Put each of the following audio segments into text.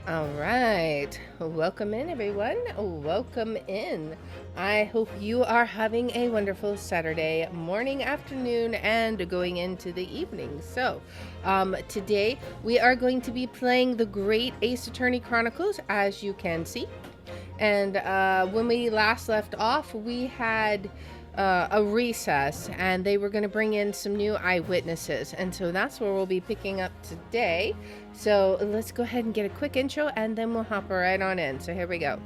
All right. Welcome in, everyone. Welcome in. I hope you are having a wonderful Saturday morning, afternoon, and going into the evening. Today we are going to be playing the Great Ace Attorney Chronicles, as you can see. And when we last left off, we had a recess, and they were going to bring in some new eyewitnesses. And so that's where we'll be picking up today. So let's go ahead and get a quick intro, and then we'll hop right on in. So here we go.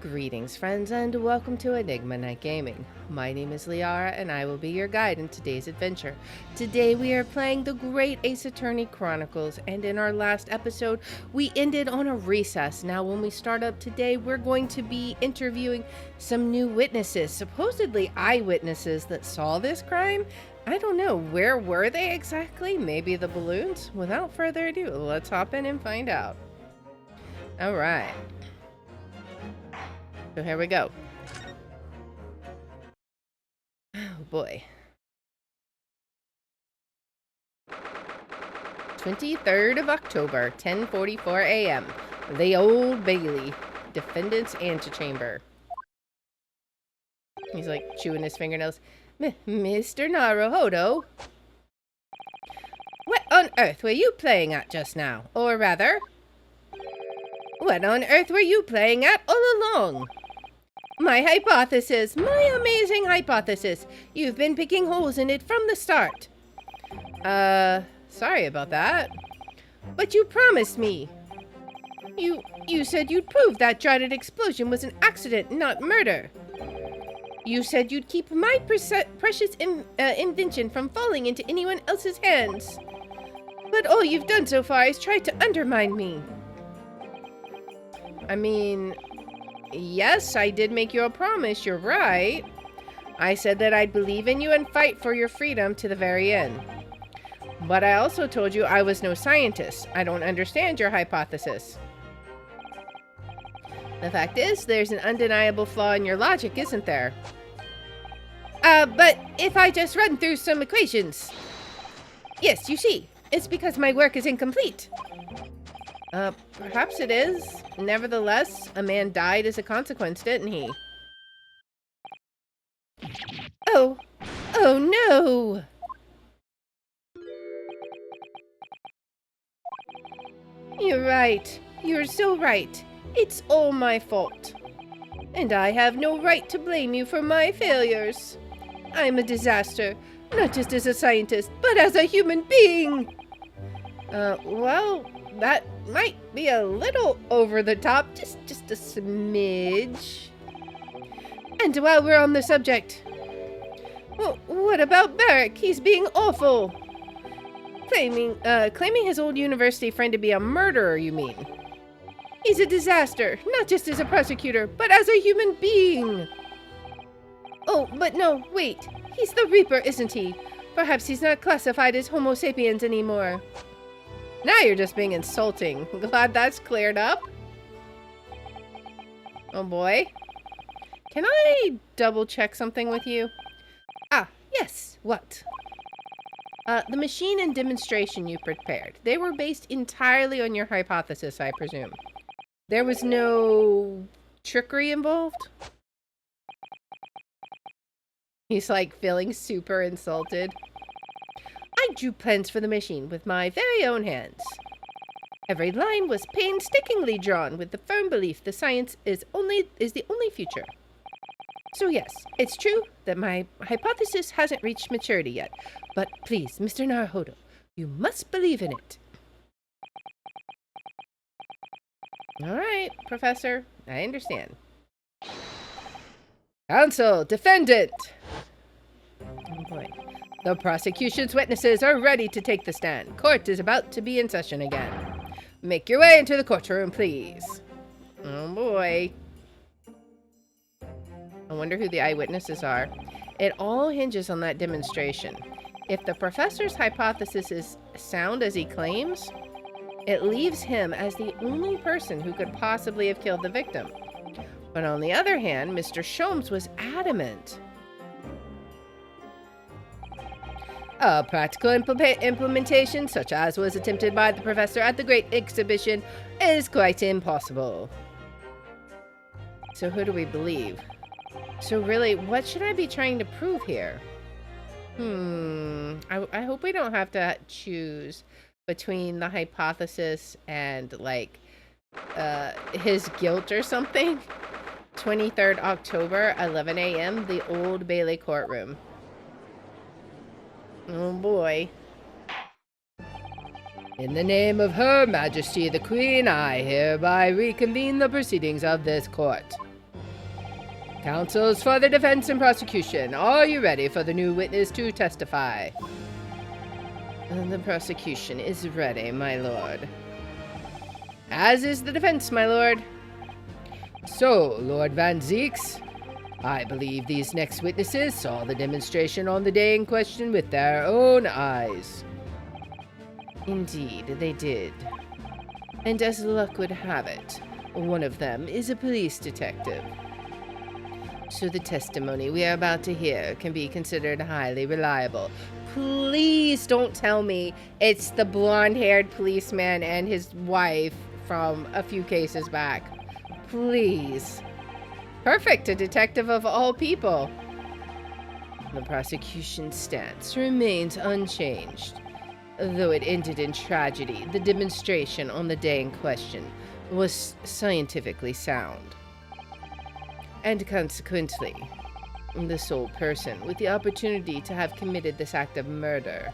Greetings, friends, and welcome to Enigma Night Gaming. My name is Liara, and I will be your guide in today's adventure. Today we are playing the Great Ace Attorney Chronicles, and in our last episode, we ended on a recess. Now, when we start up today, we're going to be interviewing some new witnesses, supposedly eyewitnesses that saw this crime. I don't know, where were they exactly? Maybe the balloons? Without further ado, let's hop in and find out. All right. So here we go. Oh boy. 23rd of October, 10:44 a.m. The Old Bailey, defendant's antechamber. He's like chewing his fingernails. Mr. Naruhodo? What on earth were you playing at just now? Or rather, what on earth were you playing at all along? My hypothesis, my amazing hypothesis. You've been picking holes in it from the start. Sorry about that. But you promised me. You said you'd prove that dreaded explosion was an accident, not murder. You said you'd keep my precious invention from falling into anyone else's hands. But all you've done so far is try to undermine me. I mean, yes, I did make you a promise, you're right. I said that I'd believe in you and fight for your freedom to the very end. But I also told you I was no scientist. I don't understand your hypothesis. The fact is, there's an undeniable flaw in your logic, isn't there? But if I just run through some equations. Yes, you see, it's because my work is incomplete. Perhaps it is. Nevertheless, a man died as a consequence, didn't he? Oh no! You're right. You're so right. It's all my fault. And I have no right to blame you for my failures. I'm a disaster, not just as a scientist, but as a human being. Well, that might be a little over the top, just a smidge. And while we're on the subject, well, what about Barrick? He's being awful. Claiming his old university friend to be a murderer, you mean? He's a disaster, not just as a prosecutor, but as a human being. Oh, but no, wait. He's the Reaper, isn't he? Perhaps he's not classified as Homo sapiens anymore. Now you're just being insulting. Glad that's cleared up. Oh boy. Can I double check something with you? Ah, yes. What? The machine and demonstration you prepared. They were based entirely on your hypothesis, I presume. There was no trickery involved? He's like feeling super insulted. I drew plans for the machine with my very own hands. Every line was painstakingly drawn with the firm belief the science is the only future. So yes, it's true that my hypothesis hasn't reached maturity yet. But please, Mr. Naruhodo, you must believe in it. All right, Professor, I understand. Counsel, defendant! Oh boy. The prosecution's witnesses are ready to take the stand. Court is about to be in session again. Make your way into the courtroom, please. Oh boy. I wonder who the eyewitnesses are. It all hinges on that demonstration. If the professor's hypothesis is sound as he claims, it leaves him as the only person who could possibly have killed the victim. But on the other hand, Mr. Sholmes was adamant. A practical implementation, such as was attempted by the professor at the Great Exhibition, is quite impossible. So who do we believe? So really, what should I be trying to prove here? I hope we don't have to choose between the hypothesis and, like, his guilt or something. 23rd October, 11 a.m., the Old Bailey courtroom. Oh boy. In the name of Her Majesty the Queen, I hereby reconvene the proceedings of this court. Counsels for the defense and prosecution, are you ready for the new witness to testify? The prosecution is ready, my lord. As is the defense, my lord. So, Lord Van Zeeks, I believe these next witnesses saw the demonstration on the day in question with their own eyes. Indeed, they did. And as luck would have it, one of them is a police detective. So the testimony we are about to hear can be considered highly reliable. Please don't tell me it's the blonde-haired policeman and his wife from a few cases back. Please. Perfect, a detective of all people. The prosecution's stance remains unchanged. Though it ended in tragedy, the demonstration on the day in question was scientifically sound. And consequently, the sole person with the opportunity to have committed this act of murder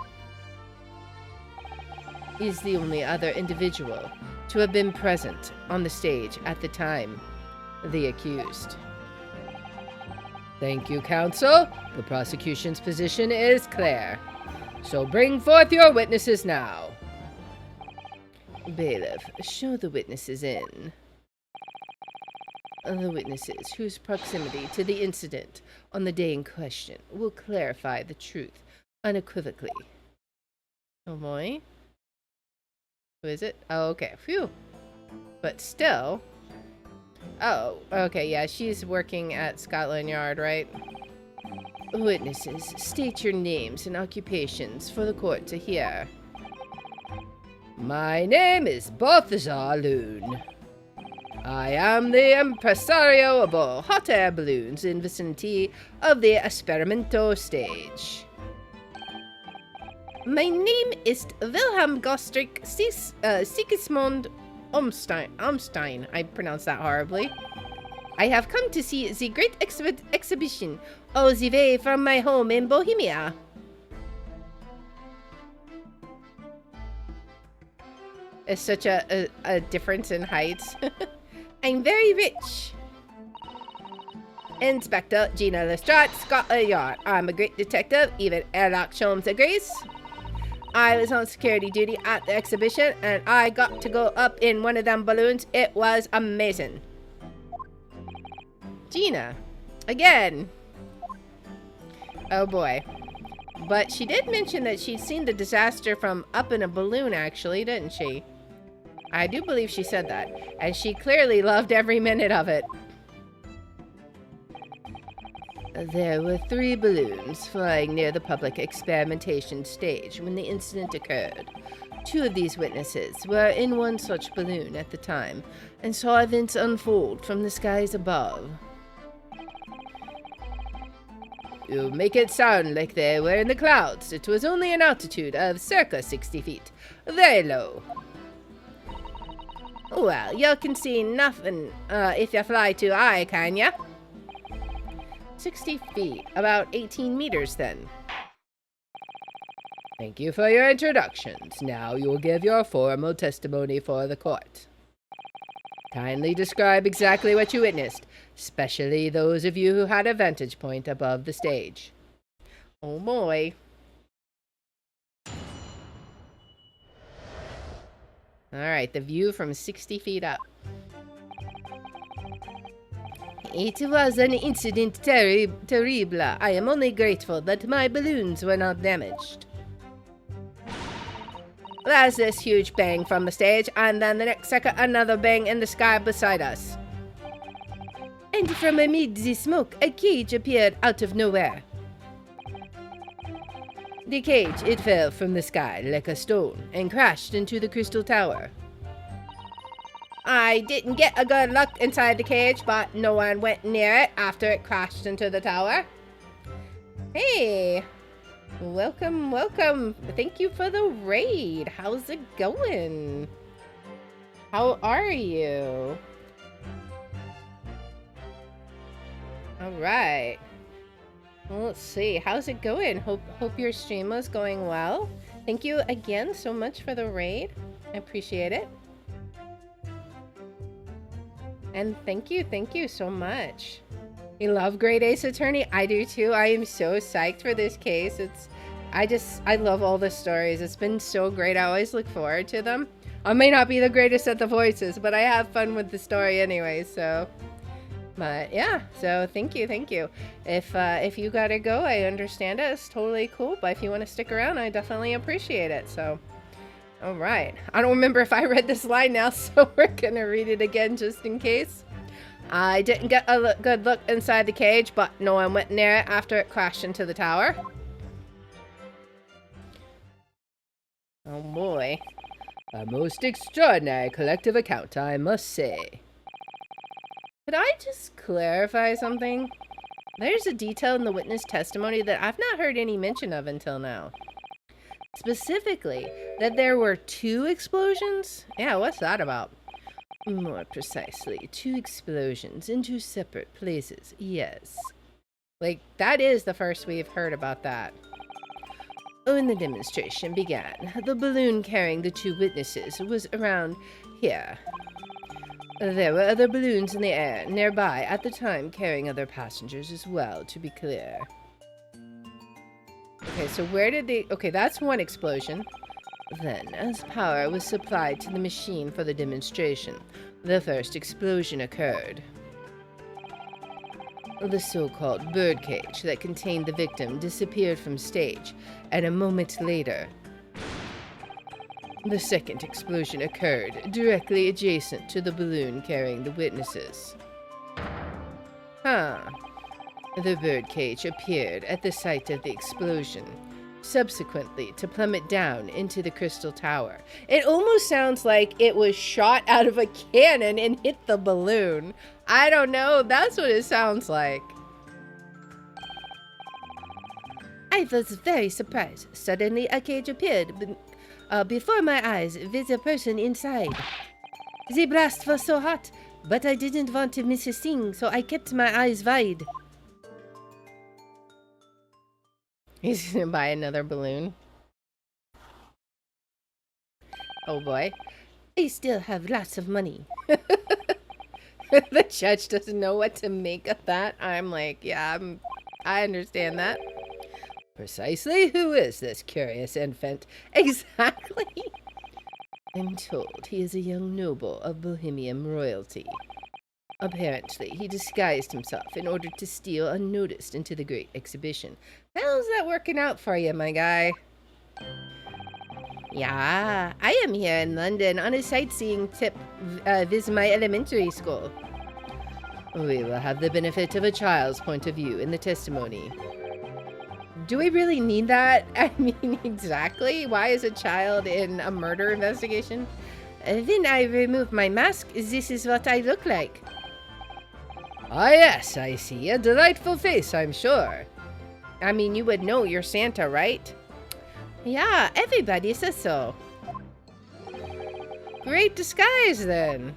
is the only other individual to have been present on the stage at the time, the accused. Thank you, counsel. The prosecution's position is clear. So bring forth your witnesses now. Bailiff, show the witnesses in. The witnesses whose proximity to the incident on the day in question will clarify the truth unequivocally. Oh boy. Who is it? Oh, okay. Phew. But still. Oh, okay, yeah, she's working at Scotland Yard, right? Witnesses, state your names and occupations for the court to hear. My name is Balthazar Loon. I am the impresario of all hot air balloons in vicinity of the Experimento stage. My name is Wilhelm Gostrich Sigismund Umstein. I pronounced that horribly. I have come to see the great exhibition all the way from my home in Bohemia. It's such a difference in heights. I'm very rich. Inspector Gina Lestrade, Scotland Yard. I'm a great detective, even Sherlock Holmes agrees. I was on security duty at the exhibition, and I got to go up in one of them balloons. It was amazing. Gina. Again. Oh boy. But she did mention that she'd seen the disaster from up in a balloon, actually, didn't she? I do believe she said that. And she clearly loved every minute of it. There were 3 balloons flying near the public experimentation stage when the incident occurred. 2 of these witnesses were in one such balloon at the time and saw events unfold from the skies above. You make it sound like they were in the clouds. It was only an altitude of circa 60 feet. Very low. Well, you can see nothing if you fly too high, can ya? 60 feet, about 18 meters then. Thank you for your introductions. Now you will give your formal testimony for the court. Kindly describe exactly what you witnessed, especially those of you who had a vantage point above the stage. Oh boy. Alright, the view from 60 feet up. It was an incident terrible. I am only grateful that my balloons were not damaged. There's this huge bang from the stage, and then the next second another bang in the sky beside us. And from amid the smoke, a cage appeared out of nowhere. The cage, it fell from the sky like a stone and crashed into the crystal tower. I didn't get a good look inside the cage, but no one went near it after it crashed into the tower. Hey, welcome, welcome. Thank you for the raid. How's it going? How are you? All right. Well, let's see. How's it going? Hope your stream was going well. Thank you again so much for the raid. I appreciate it. And thank you so much. You love Great Ace Attorney? I do too. I am so psyched for this case. I love all the stories. It's been so great. I always look forward to them. I may not be the greatest at the voices, but I have fun with the story anyway, so. But yeah, so thank you. If you gotta go, I understand it. It's totally cool, but if you want to stick around, I definitely appreciate it, so. All right. I don't remember if I read this line now, so we're gonna read it again just in case. I didn't get a good look inside the cage, but no one went near it after it crashed into the tower. Oh boy. A most extraordinary collective account, I must say. Could I just clarify something? There's a detail in the witness testimony that I've not heard any mention of until now. Specifically, that there were 2 explosions? Yeah, what's that about? More precisely, 2 explosions in 2 separate places, yes. Like, that is the first we've heard about that. When the demonstration began, the balloon carrying the 2 witnesses was around here. There were other balloons in the air nearby at the time carrying other passengers as well, to be clear. Okay, so where did they... Okay, that's one explosion. Then, as power was supplied to the machine for the demonstration, the first explosion occurred. The so-called birdcage that contained the victim disappeared from stage, and a moment later, the second explosion occurred directly adjacent to the balloon carrying the witnesses. Huh. The birdcage appeared at the site of the explosion, subsequently to plummet down into the crystal tower. It almost sounds like it was shot out of a cannon and hit the balloon. I don't know, that's what it sounds like. I was very surprised. Suddenly a cage appeared before my eyes with a person inside. The blast was so hot, but I didn't want to miss a thing, so I kept my eyes wide. He's gonna buy another balloon. Oh boy. I still have lots of money. The judge doesn't know what to make of that. I'm like, yeah, I understand that. Precisely who is this curious infant? Exactly. I'm told he is a young noble of Bohemian royalty. Apparently, he disguised himself in order to steal unnoticed into the great exhibition. How's that working out for you, my guy? Yeah, I am here in London on a sightseeing trip visit my elementary school. We will have the benefit of a child's point of view in the testimony. Do we really need that? I mean, exactly. Why is a child in a murder investigation? When I remove my mask, this is what I look like. Ah, yes, I see. A delightful face, I'm sure. I mean, you would know you're Santa, right? Yeah, everybody says so. Great disguise, then.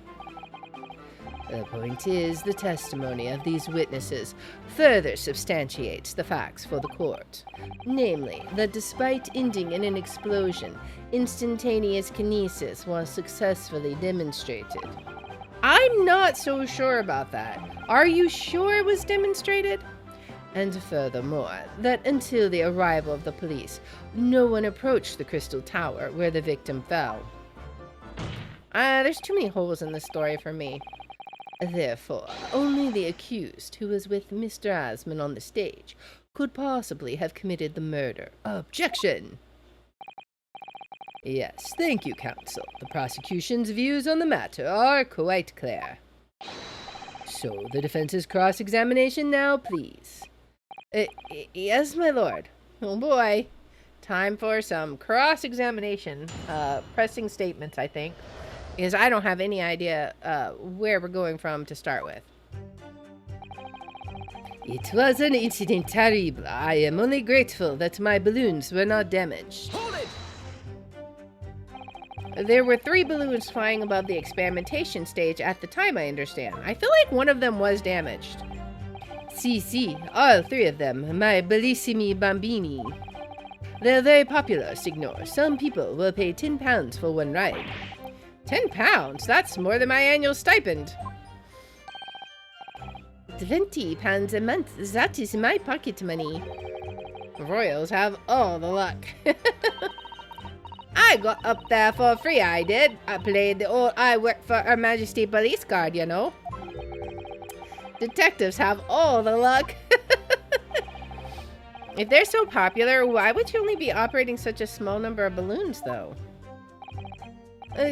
The point is, the testimony of these witnesses further substantiates the facts for the court. Namely, that despite ending in an explosion, instantaneous kinesis was successfully demonstrated. I'm not so sure about that. Are you sure it was demonstrated? And furthermore, that until the arrival of the police, no one approached the Crystal Tower where the victim fell. There's too many holes in this story for me. Therefore, only the accused, who was with Mr. Asman on the stage, could possibly have committed the murder. Objection! Yes, thank you, counsel. The prosecution's views on the matter are quite clear. So, the defense's cross-examination now, please. Yes, my lord. Oh boy. Time for some cross-examination. Pressing statements, I think. Because I don't have any idea where we're going from to start with. It was an incident terrible. I am only grateful that my balloons were not damaged. Hold it! There were 3 balloons flying above the experimentation stage at the time, I understand. I feel like one of them was damaged. Si, all 3 of them, my bellissimi bambini. They're very popular, signor. Some people will pay £10 for one ride. £10? That's more than my annual stipend. £20 a month, that is my pocket money. Royals have all the luck. I got up there for free, I did. I played the old I work for Her Majesty Police Guard, you know. Detectives have all the luck. If they're so popular, why would you only be operating such a small number of balloons, though?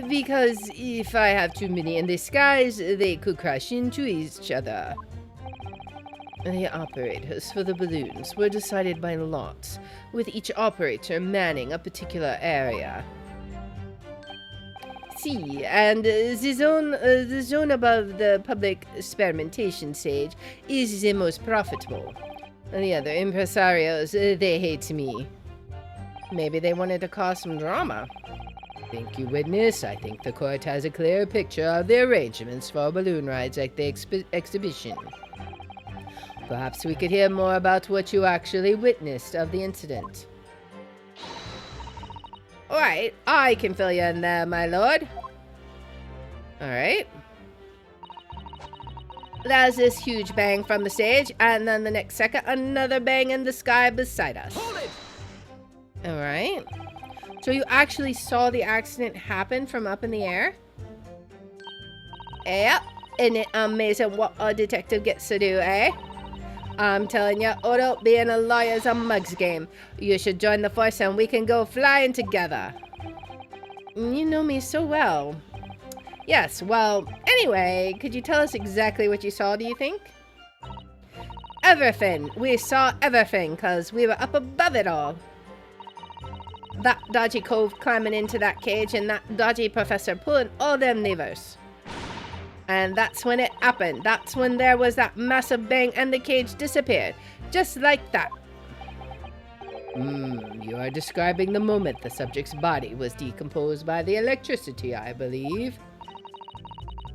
Because if I have too many in the skies, they could crash into each other. The operators for the balloons were decided by lots, with each operator manning a particular area. See, and the zone above the public experimentation stage is the most profitable. The other impresarios, they hate me. Maybe they wanted to cause some drama. Thank you, witness. I think the court has a clear picture of the arrangements for balloon rides at the exhibition. Perhaps we could hear more about what you actually witnessed of the incident. Alright, I can fill you in there, my lord. Alright. There's this huge bang from the stage, and then the next second, another bang in the sky beside us. Hold it! Alright. So you actually saw the accident happen from up in the air? Yep. Isn't it amazing what a detective gets to do, eh? I'm telling you, Odo, being a lawyer's a mug's game. You should join the force and we can go flying together. You know me so well. Yes, well, anyway, could you tell us exactly what you saw, do you think? Everything. We saw everything, because we were up above it all. That dodgy cove climbing into that cage and that dodgy professor pulling all them levers. And that's when it happened. That's when there was that massive bang and the cage disappeared. Just like that. You are describing the moment the subject's body was decomposed by the electricity, I believe.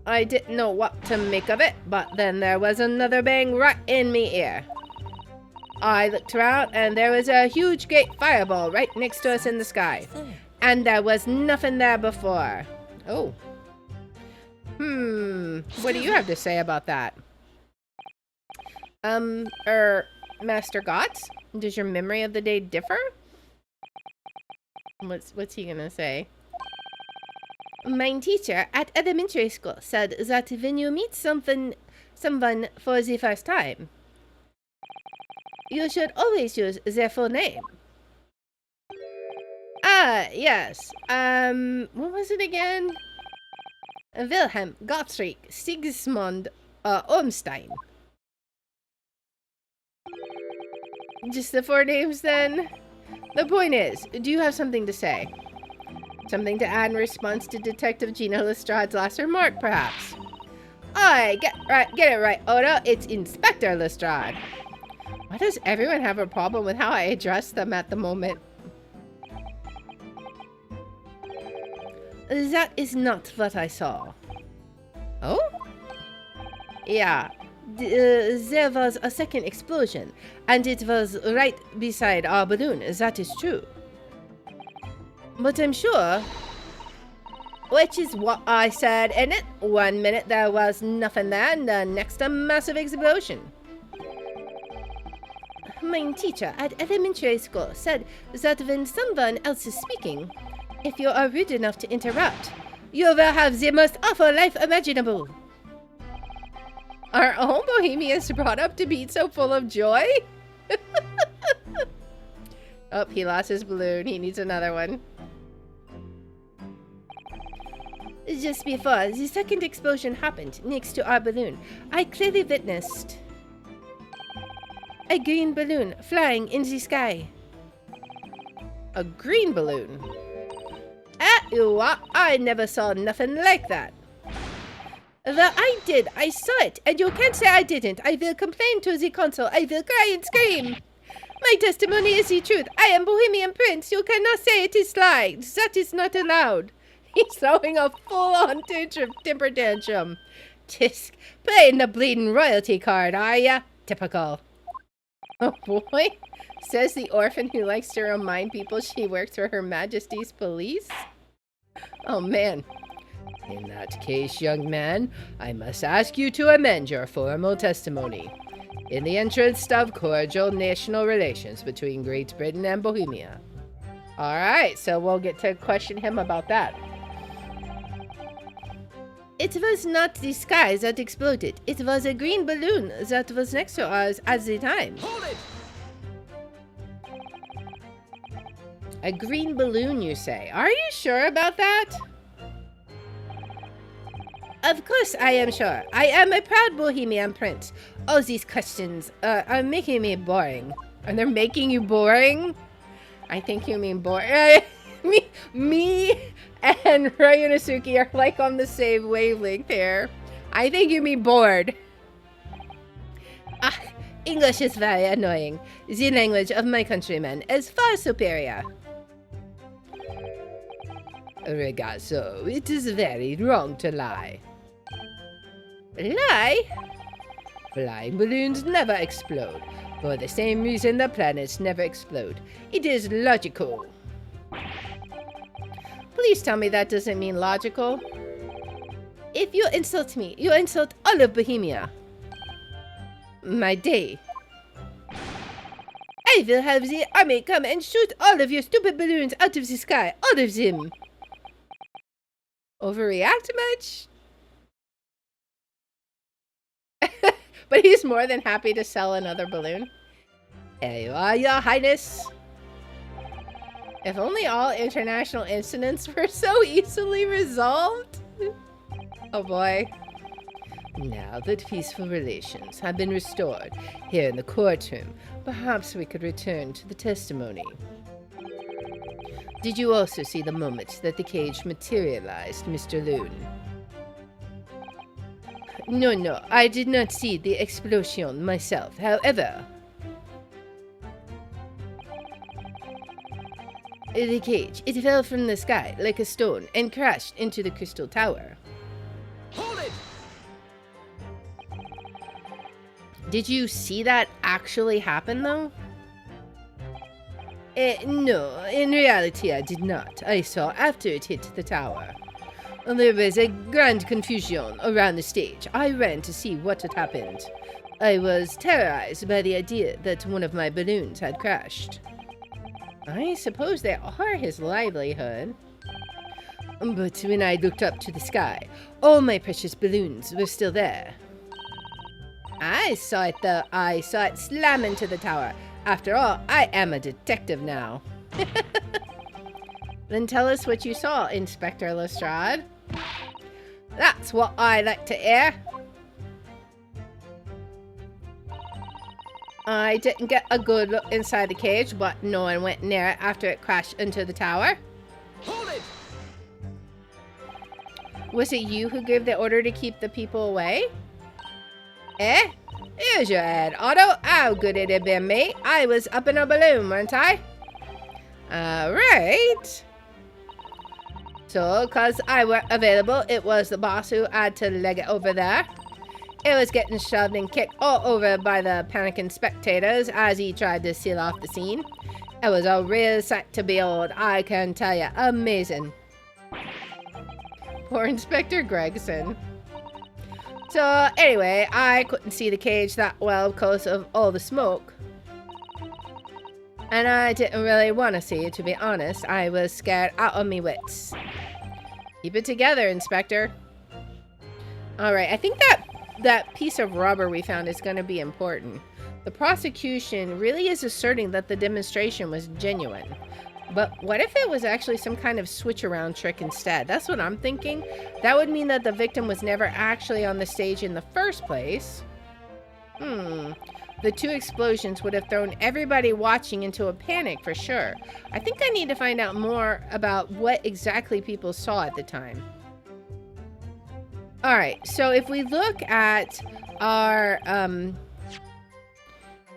I didn't know what to make of it, but then there was another bang right in me ear. I looked around and there was a huge great fireball right next to us in the sky. And there was nothing there before. Oh. What do you have to say about that? Master Gotts? Does your memory of the day differ? What's he gonna say? My teacher at elementary school said that when you meet someone for the first time, you should always use their full name. Ah, yes. What was it again? Wilhelm Gottfried Sigismund Ormstein. Just the 4 names then? The point is, do you have something to say? Something to add in response to Detective Gina Lestrade's last remark, perhaps? Aye, get it right, Oda. It's Inspector Lestrade. Why does everyone have a problem with how I address them at the moment? That is not what I saw. Oh? Yeah. There was a second explosion, and it was right beside our balloon. That is true. But I'm sure... Which is what I said, in it. 1 minute there was nothing there, and the next a massive explosion. My teacher at elementary school said that when someone else is speaking, if you are rude enough to interrupt, you will have the most awful life imaginable. Are all Bohemians brought up to be so full of joy? Oh, he lost his balloon. He needs another one. Just before the second explosion happened next to our balloon, I clearly witnessed a green balloon flying in the sky. A green balloon. I never saw nothing like that. Well, I did. I saw it, and you can't say I didn't. I will complain to the council. I will cry and scream. My testimony is the truth. I am Bohemian Prince. You cannot say it is lie. That is not allowed. He's throwing a full-on temper tantrum. Tisk, playing the bleeding royalty card, are ya? Typical. Oh boy, says the orphan who likes to remind people she works for Her Majesty's police. Oh man. In that case, young man, I must ask you to amend your formal testimony. In the interest of cordial national relations between Great Britain and Bohemia. Alright, so we'll get to question him about that. It was not the sky that exploded. It was a green balloon that was next to us at the time. Hold it! A green balloon, you say? Are you sure about that? Of course I am sure. I am a proud Bohemian Prince. All these questions are making me boring. And they're making you boring? I think you mean boring. me and Ryunosuke are like on the same wavelength here. I think you mean bored. Ah, English is very annoying. The language of my countrymen is far superior. Ragazzo, it is very wrong to lie. Lie? Flying balloons never explode. For the same reason the planets never explode. It is logical. Please tell me that doesn't mean logical. If you insult me, you insult all of Bohemia. My day. I will have the army come and shoot all of your stupid balloons out of the sky. All of them. Overreact much? But he's more than happy to sell another balloon. There you are, your highness. If only all international incidents were so easily resolved. Oh boy. Now that peaceful relations have been restored here in the courtroom, perhaps we could return to the testimony. Did you also see the moment that the cage materialized, Mr. Loon? No, I did not see the explosion myself. However, the cage, it fell from the sky like a stone and crashed into the crystal tower. Hold it! Did you see that actually happen, though? No, in reality I did not. I saw after it hit the tower. There was a grand confusion around the stage. I ran to see what had happened. I was terrorized by the idea that one of my balloons had crashed. I suppose they are his livelihood. But when I looked up to the sky, all my precious balloons were still there. I saw it though. I saw it slam into the tower. After all, I am a detective now. Then tell us what you saw, Inspector Lestrade. That's what I like to hear. I didn't get a good look inside the cage, but no one went near it after it crashed into the tower. Hold it! Was it you who gave the order to keep the people away? Eh? Here's your head, Otto. How good it had been, mate. I was up in a balloon, weren't I? Alright. So, because I weren't available, it was the boss who had to leg it over there. It was getting shoved and kicked all over by the panicking spectators as he tried to seal off the scene. It was a real sight to behold, I can tell you. Amazing. Poor Inspector Gregson. So, anyway, I couldn't see the cage that well because of all the smoke. And I didn't really want to see it, to be honest. I was scared out of me wits. Keep it together, Inspector. Alright, I think that piece of rubber we found is going to be important. The prosecution really is asserting that the demonstration was genuine. But what if it was actually some kind of switch-around trick instead? That's what I'm thinking. That would mean that the victim was never actually on the stage in the first place. The two explosions would have thrown everybody watching into a panic for sure. I think I need to find out more about what exactly people saw at the time. All right, so if we look at our,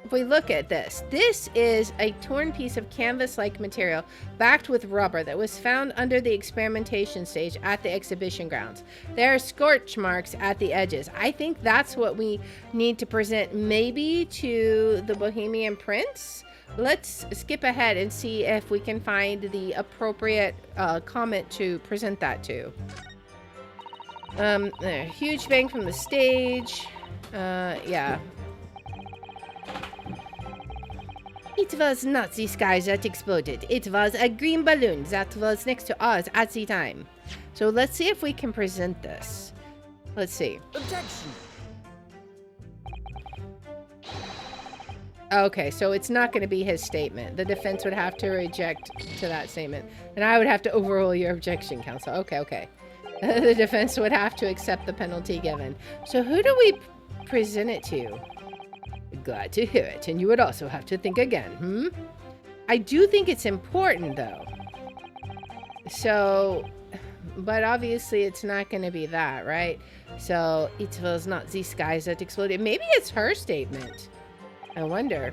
if we look at this, this is a torn piece of canvas-like material backed with rubber that was found under the experimentation stage at the exhibition grounds. There are scorch marks at the edges. I think that's what we need to present maybe to the Bohemian Prince. Let's skip ahead and see if we can find the appropriate comment to present that to. A huge bang from the stage. Yeah. It was not the sky that exploded. It was a green balloon that was next to us at the time. So let's see if we can present this. Let's see. Objection. Okay, so it's not going to be his statement. The defense would have to reject to that statement. And I would have to overrule your objection, counsel. Okay. The defense would have to accept the penalty given. So who do we present it to? Glad to hear it. And you would also have to think again, I do think it's important, though. So, but obviously it's not going to be that, right? So, it was not the skies that exploded. Maybe it's her statement. I wonder.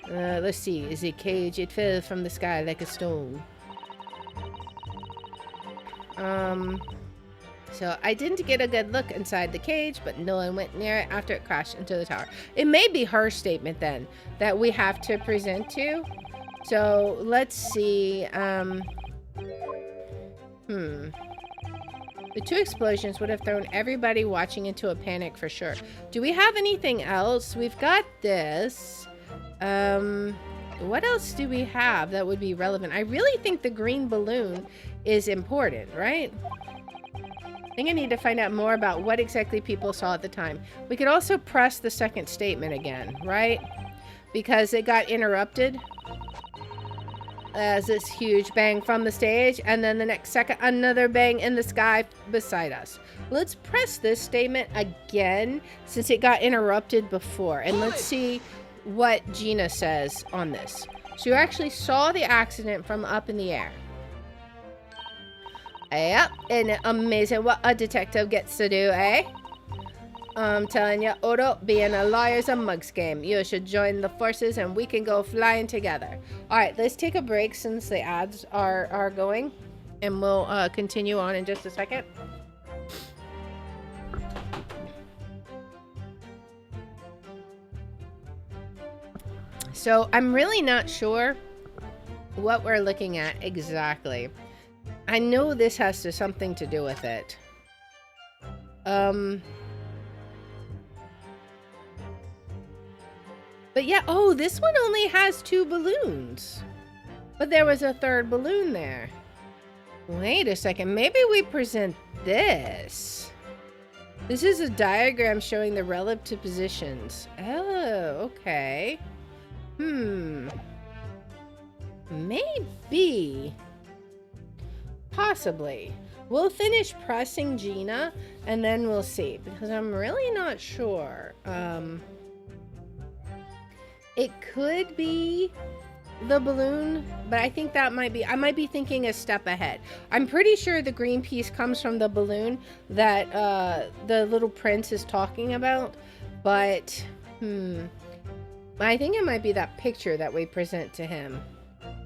Let's see. Is the cage? It fell from the sky like a stone. So I didn't get a good look inside the cage, but no one went near it after it crashed into the tower. It may be her statement then that we have to present to. So let's see. The two explosions would have thrown everybody watching into a panic for sure. Do we have anything else? We've got this. What else do we have that would be relevant? I really think the green balloon is important, right? I think I need to find out more about what exactly people saw at the time. We could also press the second statement again, right? Because it got interrupted as this huge bang from the stage, and then the next second, another bang in the sky beside us. Let's press this statement again since it got interrupted before, and let's see what Gina says on this. So you actually saw the accident from up in the air. Yep, isn't it amazing what a detective gets to do, eh? I'm telling you, Odo, being a lawyer's a mug's game. You should join the forces and we can go flying together. Alright, let's take a break since the ads are going. And we'll continue on in just a second. So, I'm really not sure what we're looking at exactly. I know this has something to do with it. But yeah, oh, this one only has 2 balloons. But there was a third balloon there. Wait a second, maybe we present this. This is a diagram showing the relative positions. Oh, okay. Maybe. Possibly. We'll finish pressing Gina and then we'll see, because I'm really not sure. It could be the balloon, but I think that might be, I might be thinking a step ahead. I'm pretty sure the green piece comes from the balloon that the little prince is talking about, but I think it might be that picture that we present to him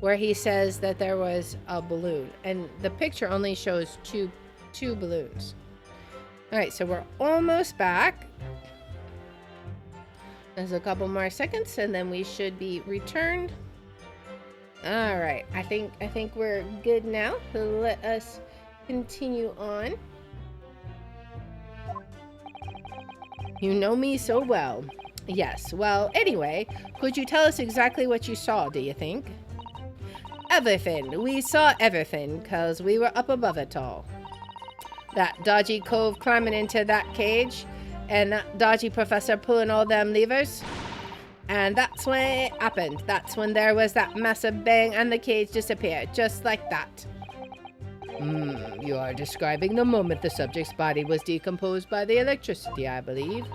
where he says that there was a balloon, and the picture only shows two balloons. All right, so we're almost back. There's a couple more seconds and then we should be returned. All right, I think we're good now. So let us continue on. You know me so well. Yes, well, anyway, could you tell us exactly what you saw, do you think? Everything. We saw everything, because we were up above it all. That dodgy cove climbing into that cage, and that dodgy professor pulling all them levers. And that's when it happened. That's when there was that massive bang and the cage disappeared, just like that. You are describing the moment the subject's body was decomposed by the electricity, I believe.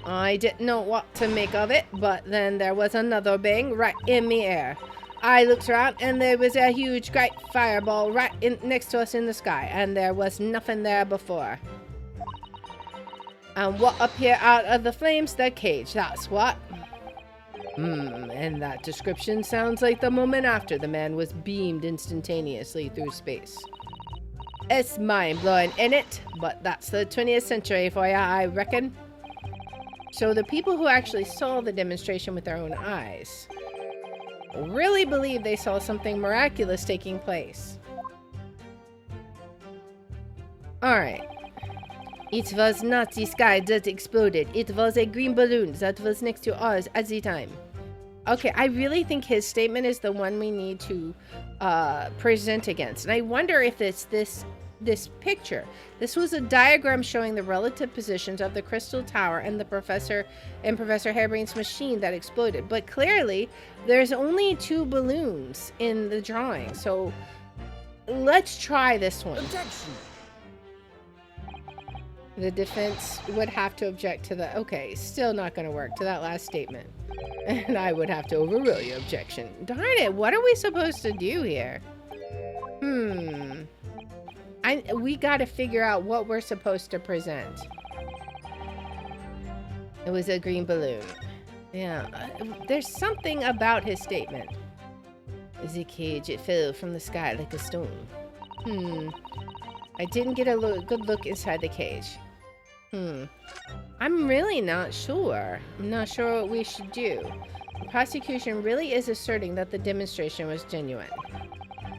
I didn't know what to make of it, but then there was another bang right in the air. I looked around and there was a huge great fireball right next to us in the sky, and there was nothing there before. And what appeared out of the flames? The cage, that's what. And that description sounds like the moment after the man was beamed instantaneously through space. It's mind-blowing, isn't it? But that's the 20th century for ya, I reckon. So the people who actually saw the demonstration with their own eyes really believe they saw something miraculous taking place. Alright. It was not the sky that exploded. It was a green balloon that was next to ours at the time. Okay, I really think his statement is the one we need to present against. And I wonder if it's this picture. This was a diagram showing the relative positions of the crystal tower and the Professor Harebraine's machine that exploded. But clearly, there's only 2 balloons in the drawing. So let's try this one. Objection. The defense would have to object to the... Okay, still not going to work, to that last statement. And I would have to overrule your objection. Darn it, what are we supposed to do here? We got to figure out what we're supposed to present. It was a green balloon. Yeah, there's something about his statement. The cage, it fell from the sky like a stone. I didn't get a good look inside the cage. I'm really not sure. I'm not sure what we should do. The prosecution really is asserting that the demonstration was genuine.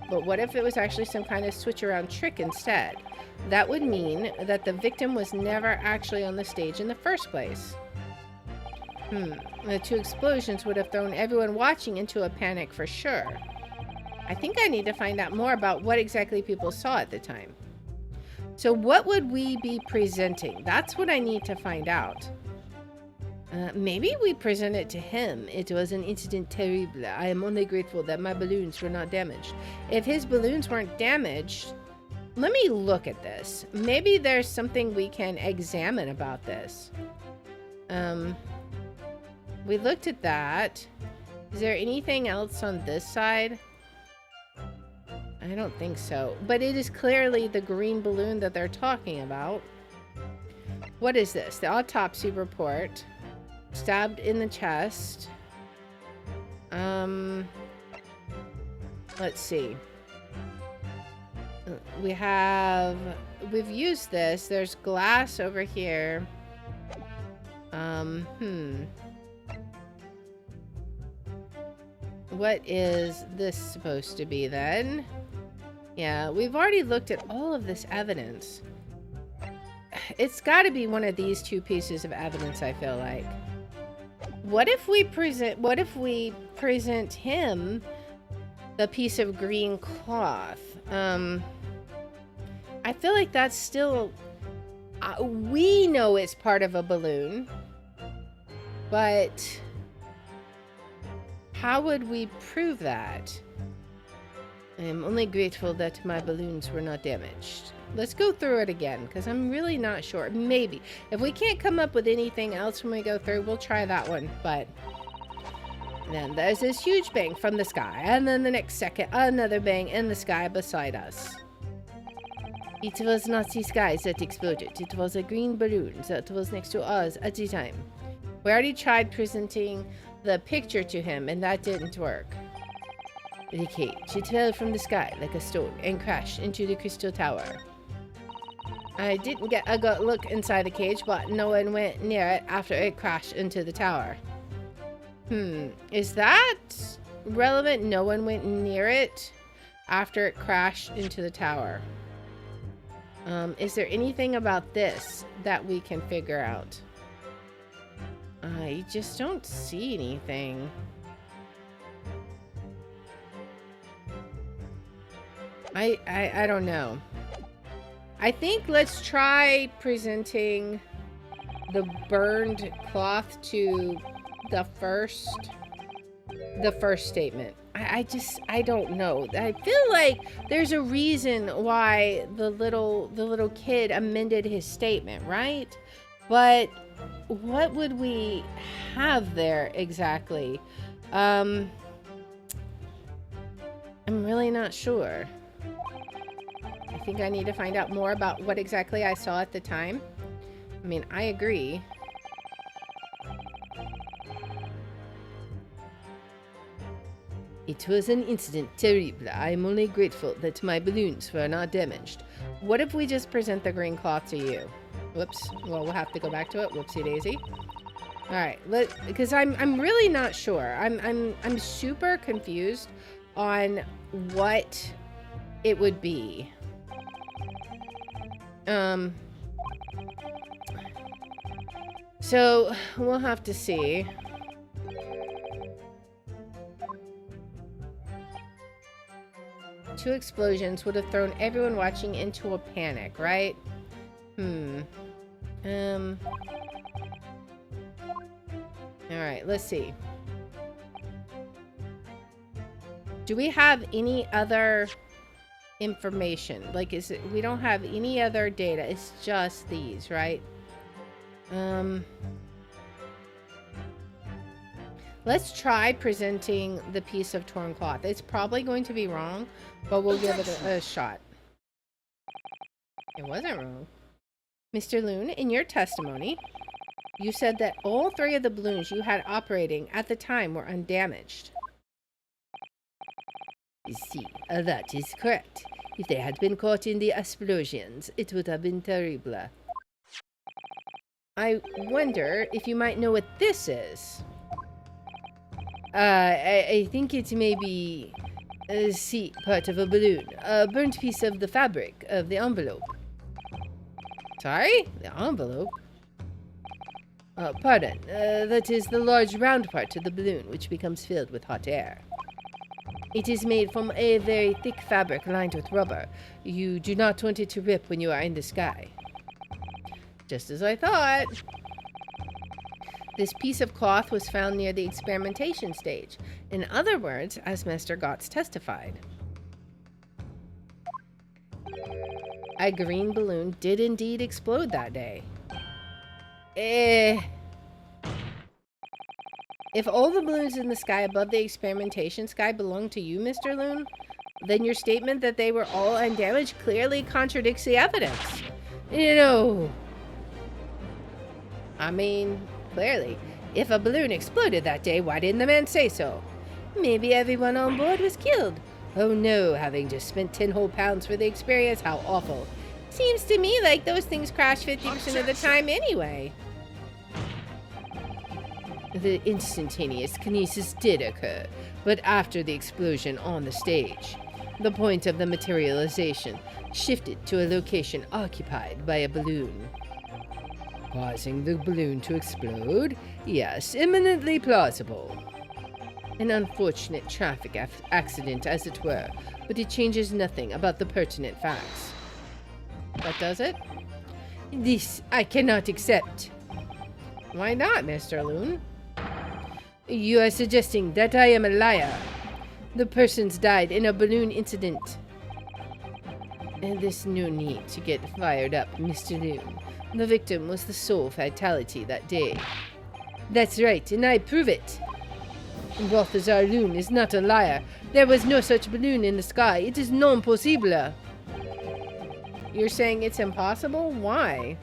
But what if it was actually some kind of switch-around trick instead? That would mean that the victim was never actually on the stage in the first place. The 2 explosions would have thrown everyone watching into a panic for sure. I think I need to find out more about what exactly people saw at the time. So what would we be presenting? That's what I need to find out. Maybe we present it to him. It was an incident terrible. I am only grateful that my balloons were not damaged. If his balloons weren't damaged, let me look at this. Maybe there's something we can examine about this. We looked at that. Is there anything else on this side? I don't think so. But it is clearly the green balloon that they're talking about. What is this? The autopsy report. Stabbed in the chest. Let's see. We've used this. There's glass over here. What is this supposed to be then? Yeah, we've already looked at all of this evidence. It's got to be one of these 2 pieces of evidence, I feel like. What if we present him the piece of green cloth? I feel like that's still... we know it's part of a balloon. But... how would we prove that? I am only grateful that my balloons were not damaged. Let's go through it again, because I'm really not sure. Maybe. If we can't come up with anything else when we go through, we'll try that one. But then there's this huge bang from the sky, and then the next second, another bang in the sky beside us. It was not the sky that exploded. It was a green balloon that was next to us at the time. We already tried presenting the picture to him, and that didn't work. The cage, it fell from the sky like a stone and crashed into the crystal tower. I didn't get a good look inside the cage, but no one went near it after it crashed into the tower. Is that relevant? No one went near it after it crashed into the tower. Is there anything about this that we can figure out? I just don't see anything. I don't know. I think let's try presenting the burned cloth to the first statement. I don't know. I feel like there's a reason why the little kid amended his statement, right? But what would we have there exactly? I'm really not sure. I think I need to find out more about what exactly I saw at the time. I mean, I agree. It was an incident terrible. I am only grateful that my balloons were not damaged. What if we just present the green cloth to you? Whoops. Well, we'll have to go back to it. Whoopsie daisy. All right, because I'm really not sure. I'm super confused on what it would be. So we'll have to see. Two explosions would have thrown everyone watching into a panic, right? Alright, let's see. Do we have any other information? Like, we don't have any other data. It's just these, right? Let's try presenting the piece of torn cloth. It's probably going to be wrong, but we'll give it a shot. It wasn't wrong. Mr. Loon, in your testimony, you said that all 3 of the balloons you had operating at the time were undamaged. You see, that is correct. If they had been caught in the explosions, it would have been terrible. I wonder if you might know what this is. I think it may be part of a balloon. A burnt piece of the fabric of the envelope. Sorry? The envelope? Pardon. That is the large round part of the balloon, which becomes filled with hot air. It is made from a very thick fabric lined with rubber. You do not want it to rip when you are in the sky. Just as I thought. This piece of cloth was found near the experimentation stage. In other words, as Mr. Gotts testified. A green balloon did indeed explode that day. If all the balloons in the sky above the experimentation sky belong to you, Mr. Loon, then your statement that they were all undamaged clearly contradicts the evidence. You know, I mean, clearly, if a balloon exploded that day, why didn't the man say so? Maybe everyone on board was killed. Oh no, having just spent 10 whole pounds for the experience, how awful. Seems to me like those things crash 50% of the time anyway. The instantaneous kinesis did occur, but after the explosion on the stage. The point of the materialization shifted to a location occupied by a balloon. Causing the balloon to explode? Yes, eminently plausible. An unfortunate traffic accident, as it were, but it changes nothing about the pertinent facts. What does it? This I cannot accept. Why not, Mr. Loon? You are suggesting that I am a liar. The persons died in a balloon incident. And there's no need to get fired up, Mr. Loon. The victim was the sole fatality that day. That's right, and I prove it. Balthazar Loon is not a liar. There was no such balloon in the sky. It is non possible. You're saying it's impossible? Why?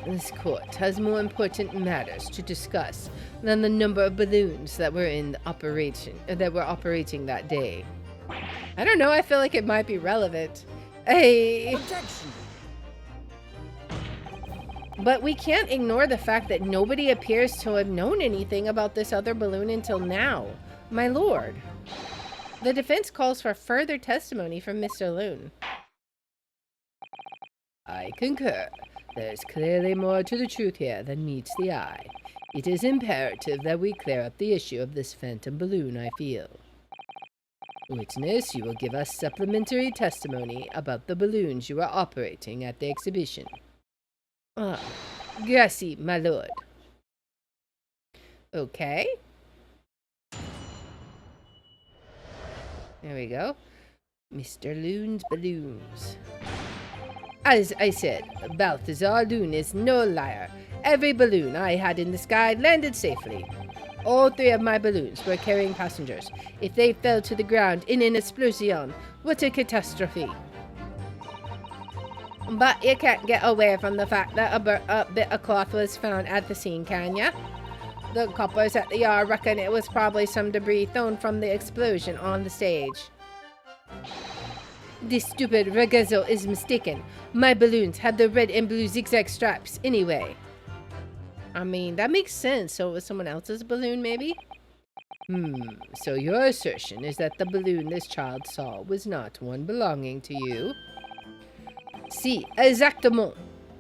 This court has more important matters to discuss than the number of balloons that were operating that day. I don't know, I feel like it might be relevant. Hey. Objection. But we can't ignore the fact that nobody appears to have known anything about this other balloon until now. My lord. The defense calls for further testimony from Mr. Loon. I concur. There's clearly more to the truth here than meets the eye. It is imperative that we clear up the issue of this phantom balloon, I feel. Witness, you will give us supplementary testimony about the balloons you were operating at the exhibition. Ah, gracie, my lord. Okay. There we go. Mr. Loon's balloons. As I said, Balthazar Loon is no liar. Every balloon I had in the sky landed safely. All 3 of my balloons were carrying passengers. If they fell to the ground in an explosion, what a catastrophe. But you can't get away from the fact that a bit of cloth was found at the scene, can ya? The coppers at the yard reckon it was probably some debris thrown from the explosion on the stage. This stupid ragazzo is mistaken. My balloons had the red and blue zigzag stripes anyway. I mean, that makes sense. So it was someone else's balloon, maybe? So your assertion is that the balloon this child saw was not one belonging to you? Si, exactement.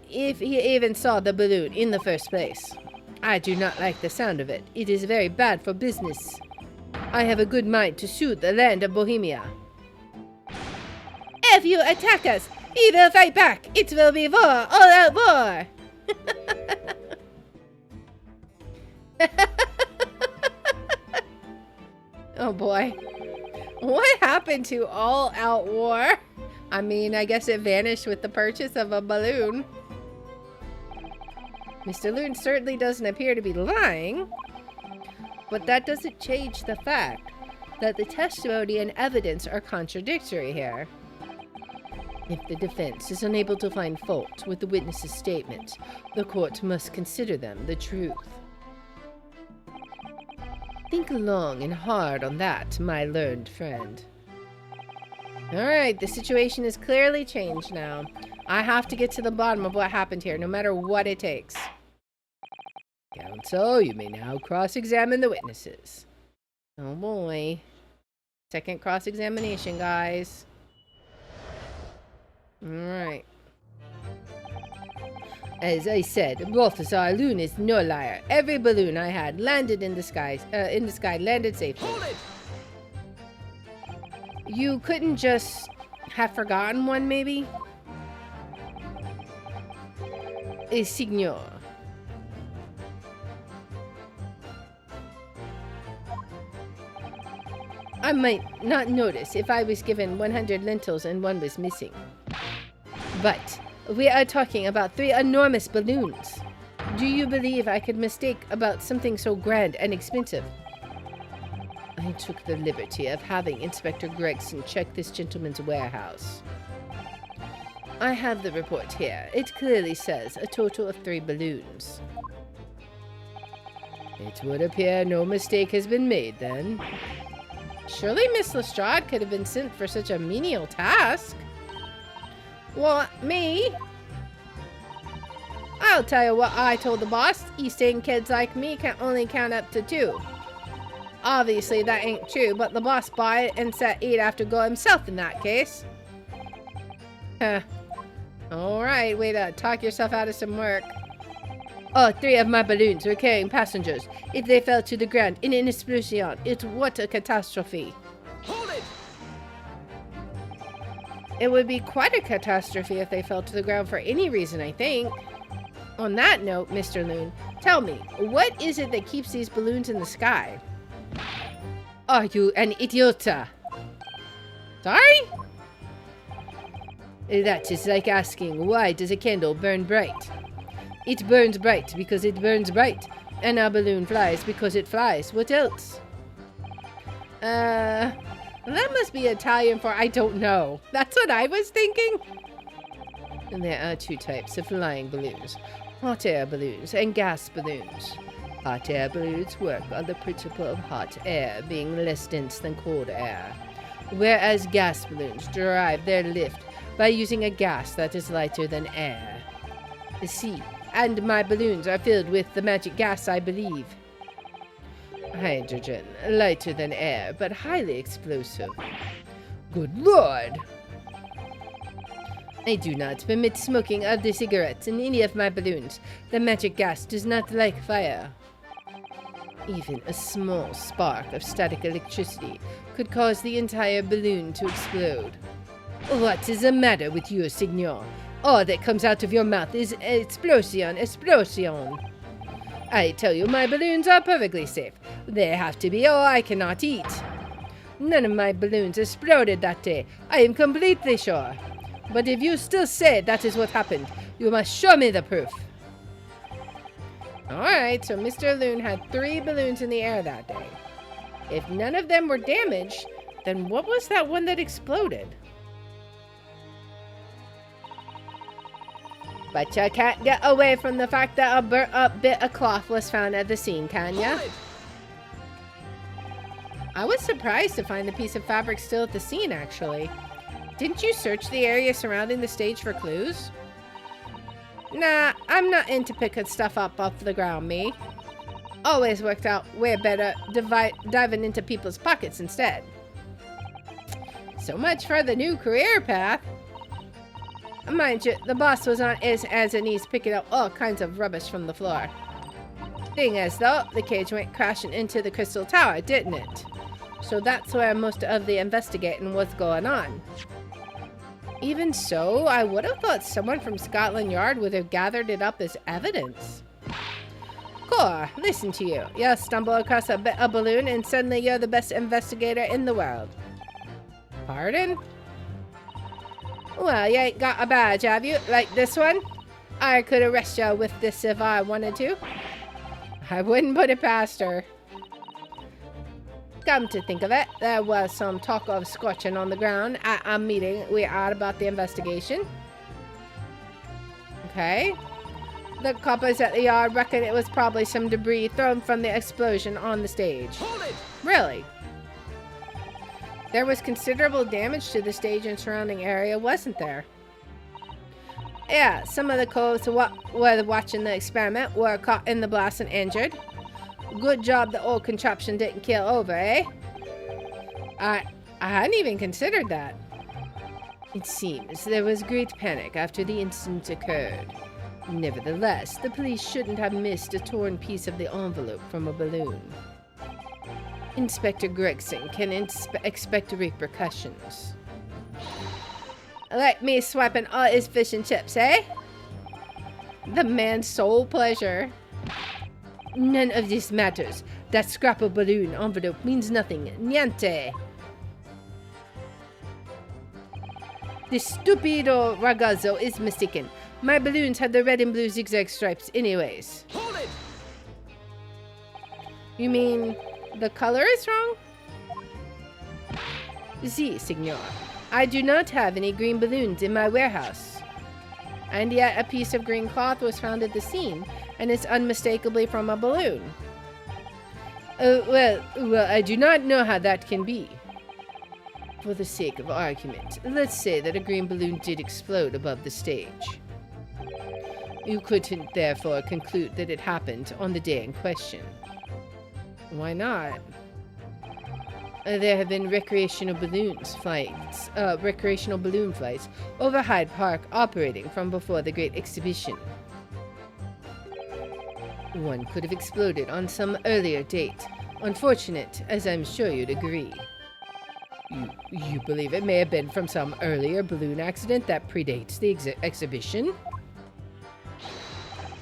If he even saw the balloon in the first place. I do not like the sound of it. It is very bad for business. I have a good mind to sue the land of Bohemia. If you attack us, we will fight back. It will be war, all out war. Oh boy. What happened to all out war? I mean, I guess it vanished with the purchase of a balloon. Mr. Loon certainly doesn't appear to be lying, but that doesn't change the fact that the testimony and evidence are contradictory here. If the defense is unable to find fault with the witness's statements, the court must consider them the truth. Think long and hard on that, my learned friend. Alright, the situation is clearly changed now. I have to get to the bottom of what happened here, no matter what it takes. Counsel, you may now cross-examine the witnesses. Oh boy. Second cross-examination, guys. Alright. As I said, Balthazar Loon is no liar. Every balloon I had landed in the sky, landed safely. Hold it! You couldn't just have forgotten one, maybe? Signor. I might not notice if I was given 100 lentils and one was missing. But we are talking about 3 enormous balloons. Do you believe I could mistake about something so grand and expensive? I took the liberty of having Inspector Gregson check this gentleman's warehouse. I have the report here. It clearly says a total of 3 balloons. It would appear no mistake has been made, then. Surely Miss Lestrade could have been sent for such a menial task. What, me? I'll tell you what I told the boss. East End kids like me can only count up to 2. Obviously, that ain't true, but the boss bought it and said he'd have to go himself in that case. Huh. Alright, way to talk yourself out of some work. All 3 of my balloons were carrying passengers. If they fell to the ground in an explosion, it's what a catastrophe. Hold it! It would be quite a catastrophe if they fell to the ground for any reason, I think. On that note, Mr. Loon, tell me, what is it that keeps these balloons in the sky? Are you an idiota? Sorry? That is like asking, why does a candle burn bright? It burns bright because it burns bright, and our balloon flies because it flies. What else? That must be Italian for I don't know. That's what I was thinking. And there are 2 types of flying balloons. Hot air balloons and gas balloons. Hot air balloons work on the principle of hot air being less dense than cold air, whereas gas balloons derive their lift by using a gas that is lighter than air. See, and my balloons are filled with the magic gas, I believe. Hydrogen, lighter than air, but highly explosive. Good Lord! I do not permit smoking of the cigarettes in any of my balloons. The magic gas does not like fire. Even a small spark of static electricity could cause the entire balloon to explode. What is the matter with you, Signor? All that comes out of your mouth is explosion, explosion. I tell you, my balloons are perfectly safe. They have to be, or I cannot eat. None of my balloons exploded that day. I am completely sure. But if you still say that is what happened, you must show me the proof. Alright, so Mr. Loon had 3 balloons in the air that day. If none of them were damaged, then what was that one that exploded? But you can't get away from the fact that a burnt up bit of cloth was found at the scene, can ya? I was surprised to find the piece of fabric still at the scene, actually. Didn't you search the area surrounding the stage for clues? Nah, I'm not into picking stuff up off the ground, me. Always worked out way better diving into people's pockets instead. So much for the new career path. Mind you, the boss was on his hands and knees picking up all kinds of rubbish from the floor. Thing is, though, the cage went crashing into the crystal tower, didn't it? So that's where most of the investigating was going on. Even so, I would have thought someone from Scotland Yard would have gathered it up as evidence. Cool, listen to you. You stumble across a balloon and suddenly you're the best investigator in the world. Pardon? Well, you ain't got a badge, have you? Like this one? I could arrest you with this if I wanted to. I wouldn't put it past her. Come to think of it, there was some talk of scorching on the ground at a meeting we had about the investigation. Okay. The coppers at the yard reckon it was probably some debris thrown from the explosion on the stage. Hold it! Really? There was considerable damage to the stage and surrounding area, wasn't there? Yeah, some of the coves who were watching the experiment were caught in the blast and injured. Good job the old contraption didn't kill over, eh? I hadn't even considered that. It seems there was great panic after the incident occurred. Nevertheless, the police shouldn't have missed a torn piece of the envelope from a balloon. Inspector Gregson can expect repercussions. Like me swiping all his fish and chips, eh? The man's sole pleasure. None of this matters. That scrap of balloon envelope means nothing. Niente. This stupido ragazzo is mistaken. My balloons had the red and blue zigzag stripes anyways. Hold it! You mean the color is wrong? Si, signor. I do not have any green balloons in my warehouse. And yet a piece of green cloth was found at the scene, and it's unmistakably from a balloon. Well, I do not know how that can be. For the sake of argument, let's say that a green balloon did explode above the stage. You couldn't therefore conclude that it happened on the day in question. Why not? There have been recreational balloon flights over Hyde Park operating from before the Great Exhibition. One could have exploded on some earlier date. Unfortunate, as I'm sure you'd agree. You believe it may have been from some earlier balloon accident that predates the exhibition?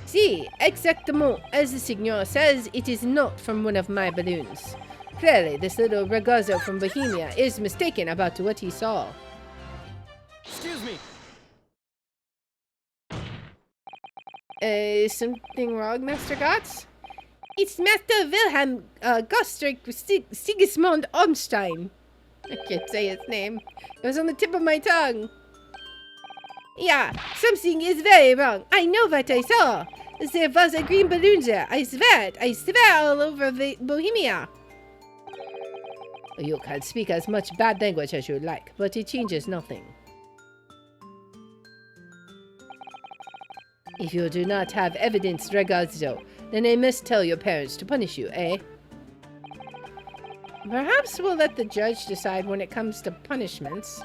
Si, exactement. As the signor says, it is not from one of my balloons. Clearly, this little ragazzo from Bohemia is mistaken about what he saw. Excuse me. Something wrong, Master Gotts? It's Master Wilhelm Gostrik Sigismund Ormstein. I can't say his name. It was on the tip of my tongue. Yeah, something is very wrong. I know what I saw. There was a green balloon there. I swear it. I swear all over Bohemia. You can speak as much bad language as you like, but it changes nothing. If you do not have evidence, ragazzo, then I must tell your parents to punish you, eh? Perhaps we'll let the judge decide when it comes to punishments.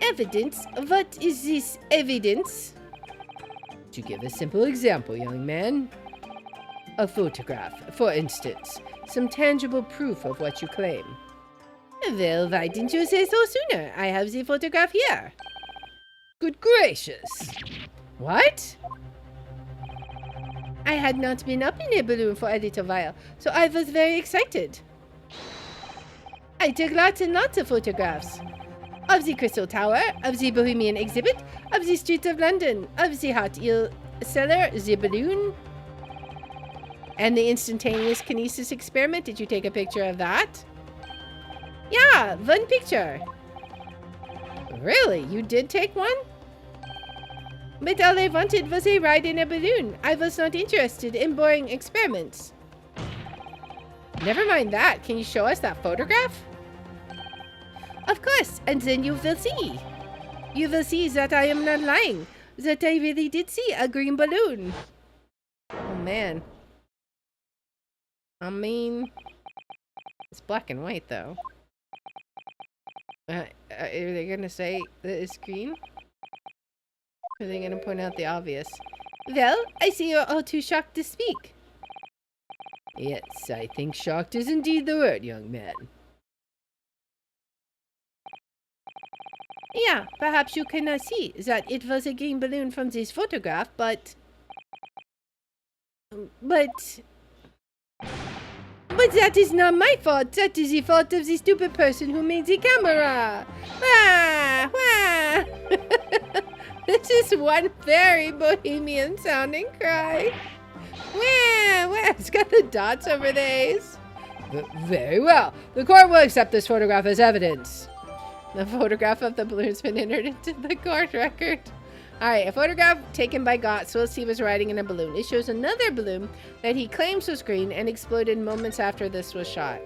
Evidence? What is this evidence? To give a simple example, young man. A photograph, for instance. Some tangible proof of what you claim. Well, why didn't you say so sooner? I have the photograph here. Good gracious. What? I had not been up in a balloon for a little while, so I was very excited. I took lots and lots of photographs. of the Crystal Tower, of the Bohemian exhibit, of the streets of London, of the hot eel cellar, the balloon, and the instantaneous kinesis experiment. Did you take a picture of that? Yeah, one picture. Really? You did take one? But all I wanted was a ride in a balloon. I was not interested in boring experiments. Never mind that. Can you show us that photograph? Of course, and then you will see. You will see that I am not lying. That I really did see a green balloon. Oh, man. I mean, it's black and white, though. Are they going to say that it's green? Or are they going to point out the obvious? Well, I see you're all too shocked to speak. Yes, I think shocked is indeed the word, young man. Yeah, perhaps you cannot see that it was a green balloon from this photograph, but that is not my fault. That is the fault of the stupid person who made the camera. Wah! Wah! This is one very bohemian sounding cry. Wah! Wah! It's got the dots over the A's. Very well. The court will accept this photograph as evidence. The photograph of the balloon's been entered into the court record. Alright, a photograph taken by Gotts whilst he was riding in a balloon. It shows another balloon that he claims was green and exploded moments after this was shot.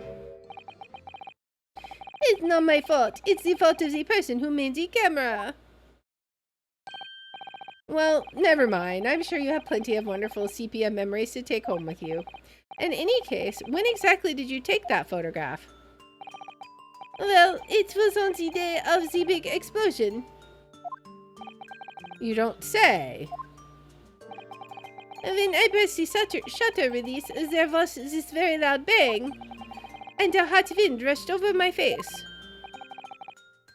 It's not my fault. It's the fault of the person who made the camera. Well, never mind. I'm sure you have plenty of wonderful sepia memories to take home with you. In any case, when exactly did you take that photograph? Well, it was on the day of the big explosion. You don't say. When I pressed the shutter release, there was this very loud bang, and a hot wind rushed over my face.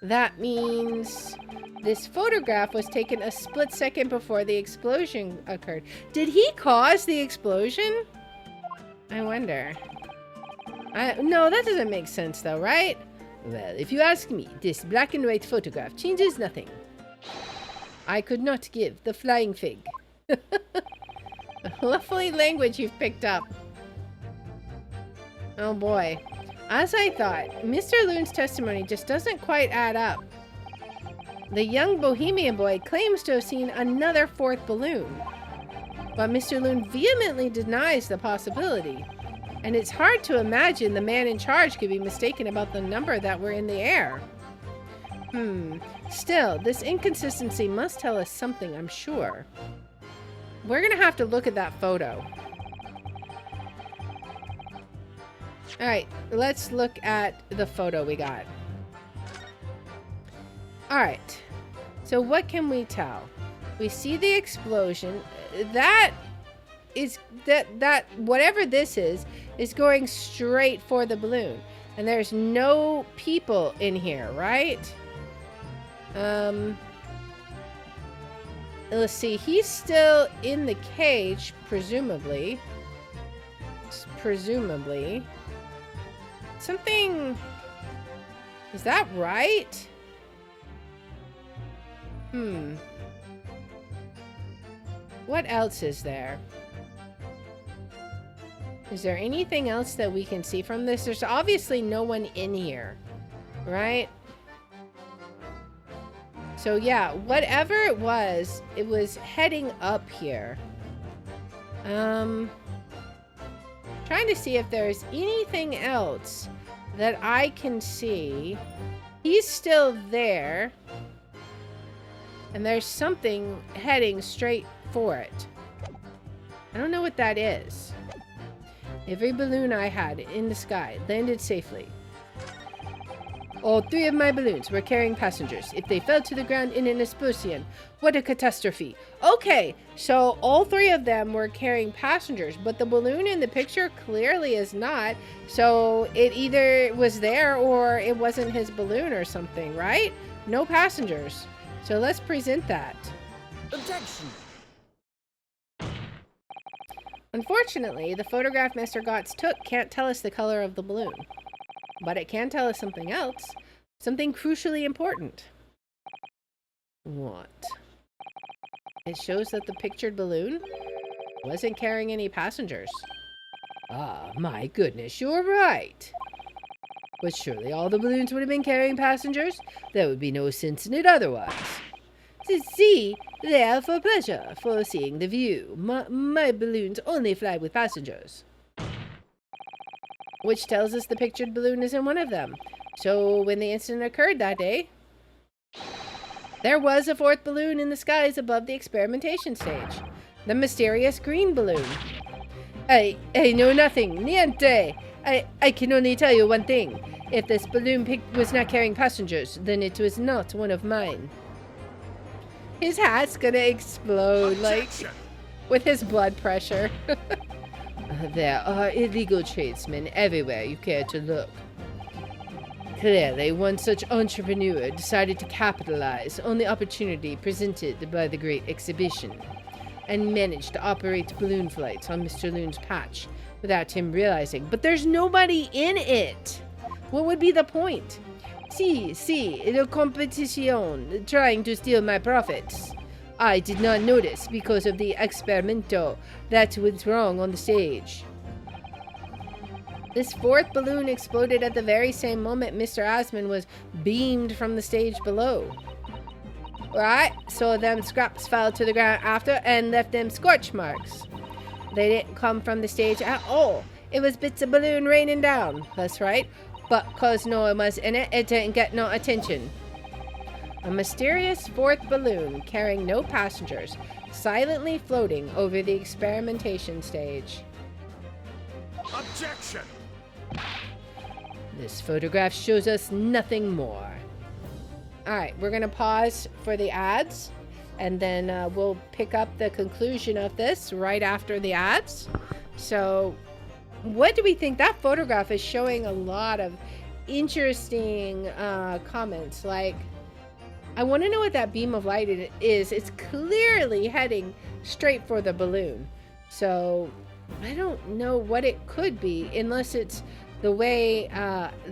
That means this photograph was taken a split second before the explosion occurred. Did he cause the explosion? I wonder. No, that doesn't make sense though, right? Well, if you ask me, this black and white photograph changes nothing. I could not give the flying fig. Lovely language you've picked up. Oh boy. As I thought, Mr. Loon's testimony just doesn't quite add up. The young bohemian boy claims to have seen another fourth balloon, but Mr. Loon vehemently denies the possibility. And it's hard to imagine the man in charge could be mistaken about the number that were in the air. Still, this inconsistency must tell us something, I'm sure. We're gonna have to look at that photo. Alright, let's look at the photo we got. Alright, so what can we tell? We see the explosion. That whatever this is going straight for the balloon. And there's no people in here, right? Let's see. He's still in the cage, presumably. Presumably. Something... Is that right? What else is there? Is there anything else that we can see from this? There's obviously no one in here, right? So yeah, whatever it was heading up here. Trying to see if there's anything else that I can see. He's still there. And there's something heading straight for it. I don't know what that is. Every balloon I had in the sky landed safely. All 3 of my balloons were carrying passengers. If they fell to the ground in an explosion, what a catastrophe. Okay, so all 3 of them were carrying passengers, but the balloon in the picture clearly is not. So it either was there or it wasn't his balloon or something, right? No passengers. So let's present that. Objection! Unfortunately, the photograph Mr. Gotts took can't tell us the color of the balloon. But it can tell us something else. Something crucially important. What? It shows that the pictured balloon wasn't carrying any passengers. Ah, my goodness, you're right. But surely all the balloons would have been carrying passengers? There would be no sense in it otherwise. See, they are for pleasure, for seeing the view. My balloons only fly with passengers. Which tells us the pictured balloon isn't one of them. So when the incident occurred that day, there was a fourth balloon in the skies above the experimentation stage. The mysterious green balloon. I know nothing. Niente. I can only tell you one thing. If this balloon was not carrying passengers, then it was not one of mine. His hat's gonna explode, Objection. like, with his blood pressure. There are illegal tradesmen everywhere you care to look. Clearly, one such entrepreneur decided to capitalize on the opportunity presented by the Great Exhibition, and managed to operate balloon flights on Mr. Loon's patch without him realizing. But there's nobody in it! What would be the point? Si, the competition, trying to steal my profits. I did not notice because of the experimento that was wrong on the stage. This fourth balloon exploded at the very same moment Mr. Asman was beamed from the stage below. Right, so them scraps fell to the ground after and left them scorch marks. They didn't come from the stage at all. It was bits of balloon raining down. That's right. But cause no one was in it, it didn't get no attention. A mysterious fourth balloon carrying no passengers, silently floating over the experimentation stage. Objection! This photograph shows us nothing more. Alright, we're gonna pause for the ads, and then we'll pick up the conclusion of this right after the ads. So, what do we think? That photograph is showing a lot of interesting comments. Like, I want to know what that beam of light is. It's clearly heading straight for the balloon. So, I don't know what it could be, unless it's the way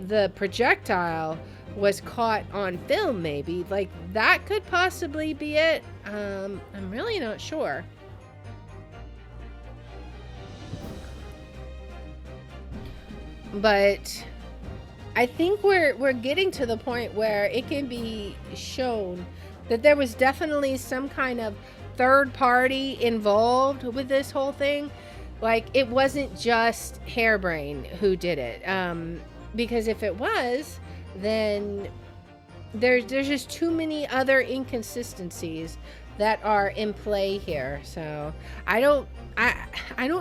the projectile was caught on film, maybe. Like, that could possibly be it. I'm really not sure. But I think we're getting to the point where it can be shown that there was definitely some kind of third party involved with this whole thing. Like, it wasn't just Hairbrain who did it. Because if it was, then there's just too many other inconsistencies that are in play here. So I don't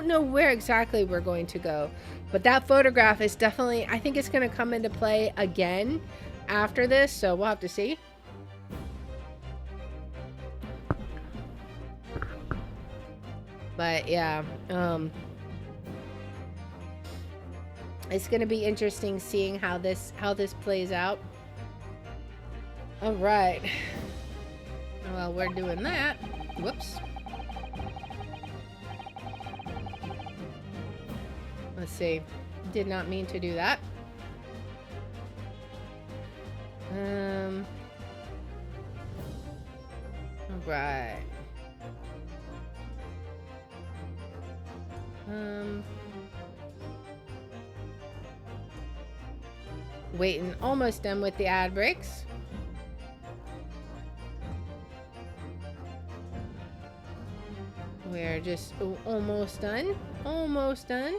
know where exactly we're going to go, but that photograph is definitely, I think it's going to come into play again after this, so we'll have to see. But yeah, it's going to be interesting seeing how this plays out. All right. Well, we're doing that. Whoops. Let's see. Did not mean to do that. All right. Waiting, almost done with the ad breaks. We're just almost done. Almost done.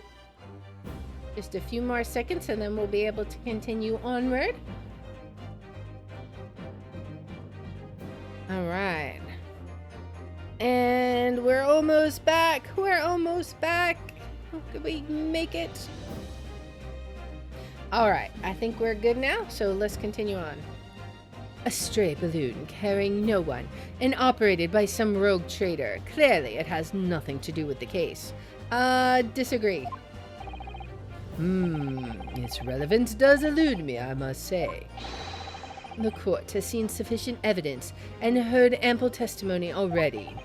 Just a few more seconds and then we'll be able to continue onward. All right. And we're almost back. We're almost back. Could we make it? All right. I think we're good now. So let's continue on. A stray balloon carrying no one and operated by some rogue trader. Clearly, it has nothing to do with the case. Disagree. Its relevance does elude me, I must say. The court has seen sufficient evidence and heard ample testimony already.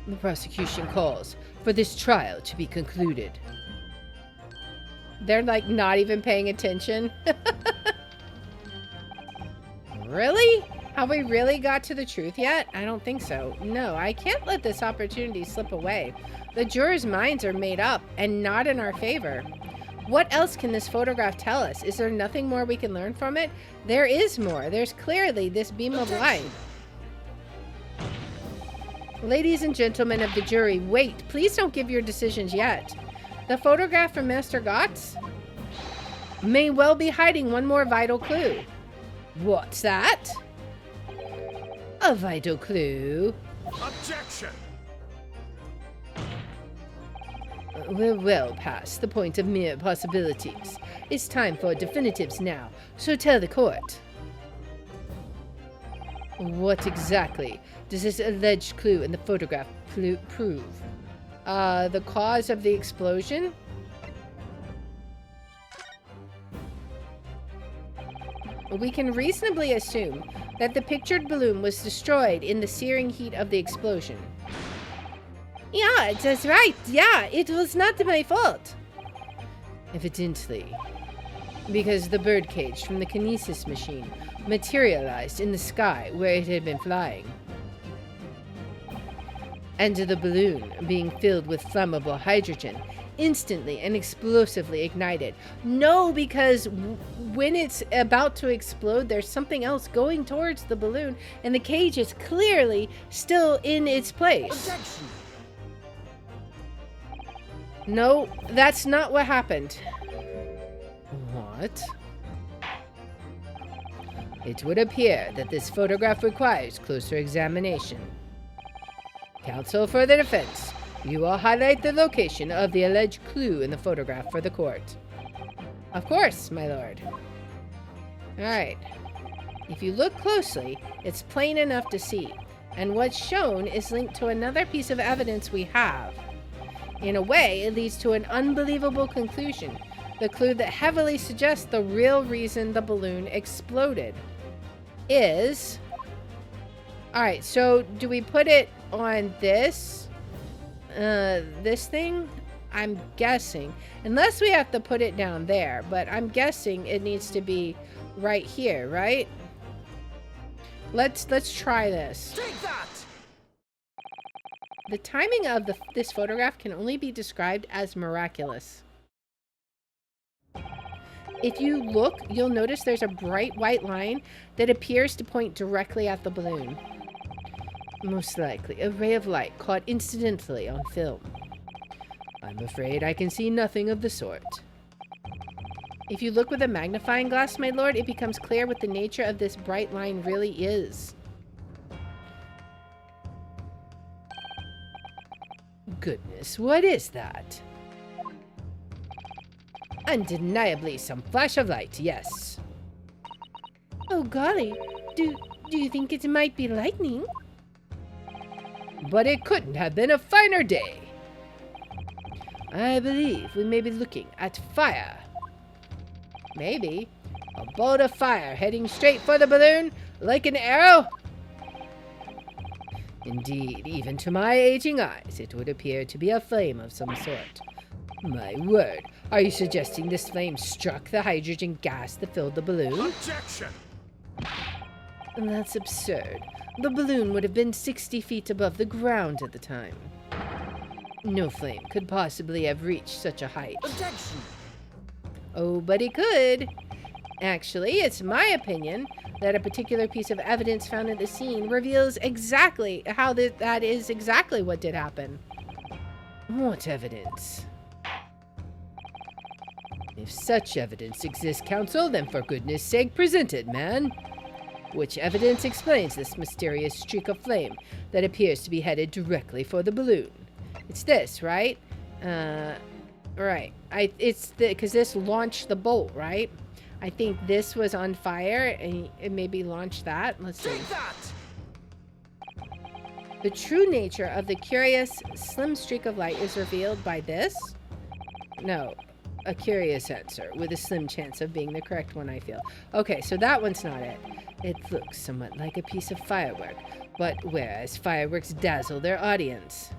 The prosecution calls for this trial to be concluded. They're like not even paying attention. Really? Have we really got to the truth yet? I don't think so. No, I can't let this opportunity slip away. The jurors' minds are made up and not in our favor. What else can this photograph tell us? Is there nothing more we can learn from it? There is more. There's clearly this beam of light. Ladies and gentlemen of the jury, wait. Please don't give your decisions yet. The photograph from Master Gotts may well be hiding one more vital clue. What's that? A vital clue. Objection! We're well past the point of mere possibilities. It's time for definitives now, so tell the court. What exactly does this alleged clue in the photograph prove? The cause of the explosion? We can reasonably assume that the pictured balloon was destroyed in the searing heat of the explosion. Yeah, that's right. Yeah, it was not my fault. Evidently. Because the birdcage from the kinesis machine materialized in the sky where it had been flying. And the balloon, being filled with flammable hydrogen, instantly and explosively ignited. No, because when it's about to explode, there's something else going towards the balloon, and the cage is clearly still in its place. Objection! No, that's not what happened. What? It would appear that this photograph requires closer examination. Counsel for the defense, you will highlight the location of the alleged clue in the photograph for the court. Of course, my lord. Alright. If you look closely, it's plain enough to see, and what's shown is linked to another piece of evidence we have. In a way, it leads to an unbelievable conclusion, the clue that heavily suggests the real reason the balloon exploded is... Alright, so do we put it on this thing? I'm guessing. Unless we have to put it down there, but I'm guessing it needs to be right here, right? Let's try this. Take that! The timing of this photograph can only be described as miraculous. If you look, you'll notice there's a bright white line that appears to point directly at the balloon. Most likely, a ray of light caught incidentally on film. I'm afraid I can see nothing of the sort. If you look with a magnifying glass, my lord, it becomes clear what the nature of this bright line really is. Goodness, what is that? Undeniably some flash of light, yes. Oh golly, do you think it might be lightning? But it couldn't have been a finer day. I believe we may be looking at fire. Maybe. A bolt of fire heading straight for the balloon, like an arrow? Indeed, even to my aging eyes, it would appear to be a flame of some sort. My word, are you suggesting this flame struck the hydrogen gas that filled the balloon? Objection! That's absurd. The balloon would have been 60 feet above the ground at the time. No flame could possibly have reached such a height. Objection! Oh, but it could. Actually, it's my opinion that a particular piece of evidence found at the scene reveals exactly how that is exactly what did happen. What evidence? If such evidence exists, counsel, then for goodness sake present it, man. Which evidence explains this mysterious streak of flame that appears to be headed directly for the balloon? It's this, right? Right. It's because this launched the bolt, right? I think this was on fire, and it maybe launched that. Let's see. Take that! The true nature of the curious slim streak of light is revealed by this. No, a curious answer with a slim chance of being the correct one, I feel. Okay, so that one's not it. It looks somewhat like a piece of firework, but whereas fireworks dazzle their audience,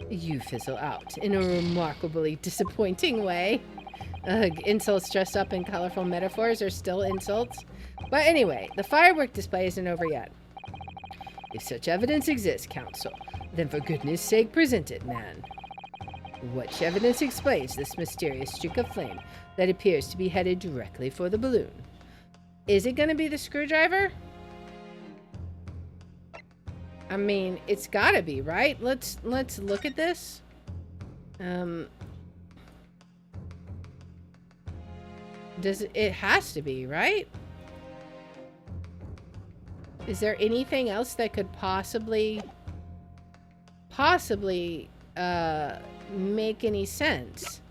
you fizzle out in a remarkably disappointing way. Insults dressed up in colorful metaphors are still insults. But anyway, the firework display isn't over yet. If such evidence exists, Counsel, then for goodness sake present it, man. Which evidence explains this mysterious streak of flame that appears to be headed directly for the balloon? Is it going to be the screwdriver? I mean, it's got to be, right? Let's look at this. It has to be, right? Is there anything else that could possibly make any sense?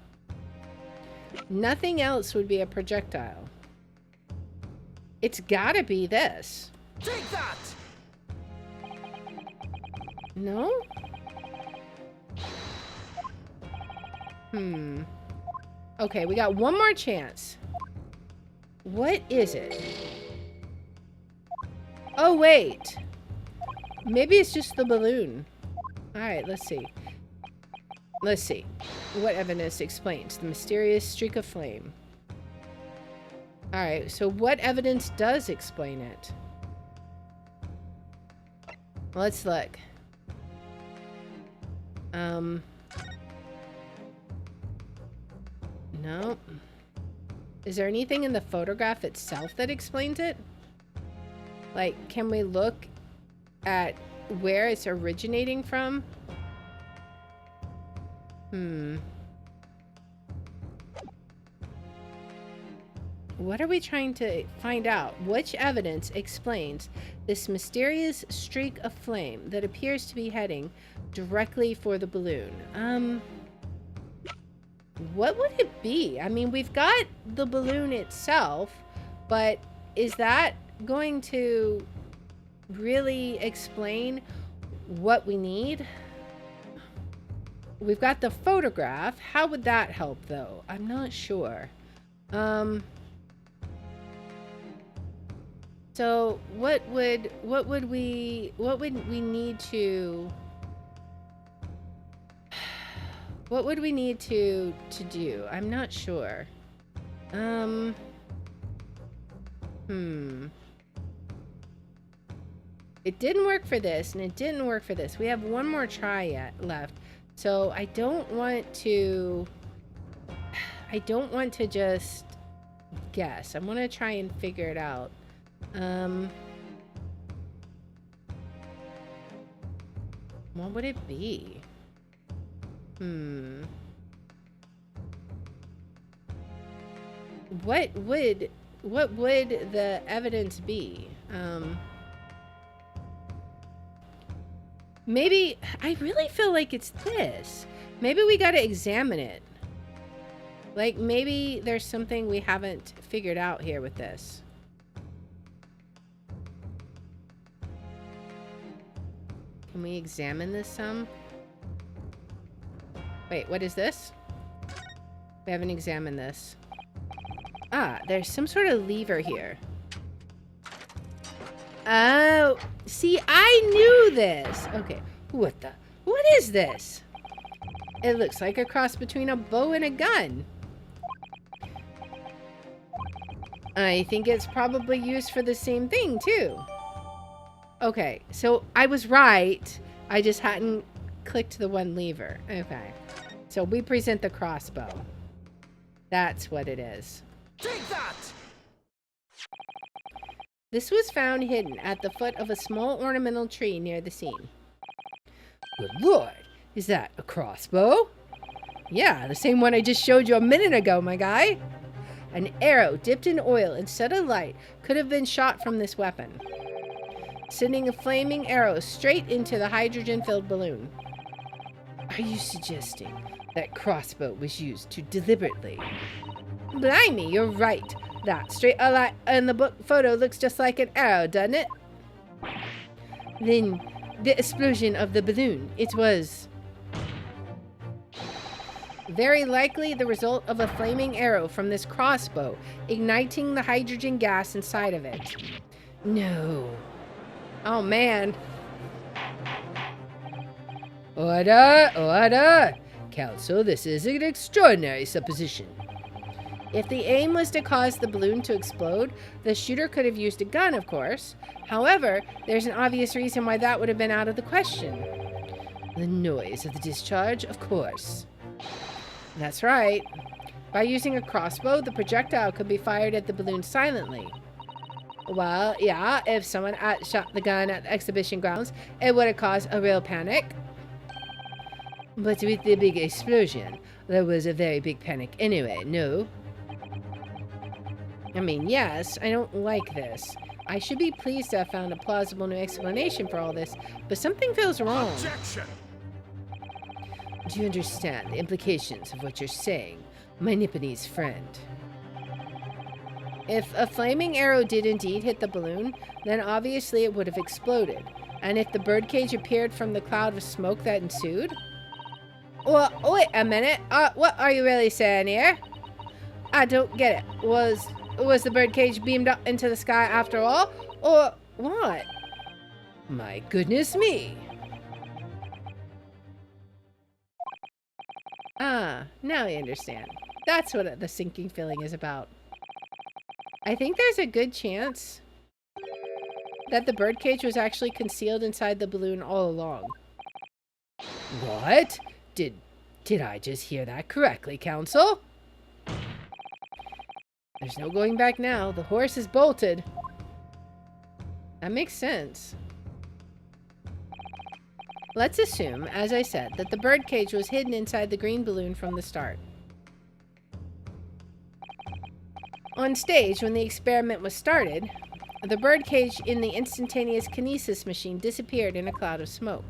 Nothing else would be a projectile. It's gotta be this. Take that! No? Okay, we got one more chance. What is it? Oh, wait. Maybe it's just the balloon. Alright, let's see. Let's see. What evidence explains the mysterious streak of flame? Alright, so what evidence does explain it? Let's look. No. Is there anything in the photograph itself that explains it? Like, can we look at where it's originating from? What are we trying to find out? Which evidence explains this mysterious streak of flame that appears to be heading directly for the balloon? What would it be? I mean, we've got the balloon itself, but is that going to really explain what we need? We've got the photograph. How would that help, though? I'm not sure. So what would we need to do? I'm not sure. It didn't work for this, and it didn't work for this. We have one more try left. So I don't want to just guess. I want to try and figure it out. What would it be? What would the evidence be? Maybe, I really feel like it's this. Maybe we gotta examine it. Like, maybe there's something we haven't figured out here with this. Can we examine this some? Wait, what is this? We haven't examined this. Ah, there's some sort of lever here. Oh, see, I knew this. Okay, what is this? It looks like a cross between a bow and a gun. I think it's probably used for the same thing, too. Okay, so I was right. I just hadn't clicked the one lever. Okay. So we present the crossbow. That's what it is. Take that! This was found hidden at the foot of a small ornamental tree near the scene. Good lord! Is that a crossbow? Yeah, the same one I just showed you a minute ago, my guy. An arrow dipped in oil instead of light could have been shot from this weapon, sending a flaming arrow straight into the hydrogen-filled balloon. Are you suggesting that crossbow was used to deliberately? Blimey, you're right. That straight light in the book photo looks just like an arrow, doesn't it? Then the explosion of the balloon, it was very likely the result of a flaming arrow from this crossbow igniting the hydrogen gas inside of it. No. Oh, man. Order, order. Counsel, this is an extraordinary supposition. If the aim was to cause the balloon to explode, the shooter could have used a gun, of course. However, there's an obvious reason why that would have been out of the question. The noise of the discharge, of course. That's right. By using a crossbow, the projectile could be fired at the balloon silently. Well, yeah, if someone shot the gun at the exhibition grounds, it would have caused a real panic. But with the big explosion, there was a very big panic anyway, no? I mean, yes, I don't like this. I should be pleased to have found a plausible new explanation for all this, but something feels wrong. Objection! Do you understand the implications of what you're saying, my Nipponese friend? If a flaming arrow did indeed hit the balloon, then obviously it would have exploded. And if the birdcage appeared from the cloud of smoke that ensued? Well, wait a minute. What are you really saying here? I don't get it. Was the birdcage beamed up into the sky after all? Or what? My goodness me. Ah, now I understand. That's what the sinking feeling is about. I think there's a good chance that the birdcage was actually concealed inside the balloon all along. What? Did I just hear that correctly, Counsel? There's no going back now. The horse is bolted. That makes sense. Let's assume, as I said, that the birdcage was hidden inside the green balloon from the start. On stage, when the experiment was started, the birdcage in the instantaneous kinesis machine disappeared in a cloud of smoke.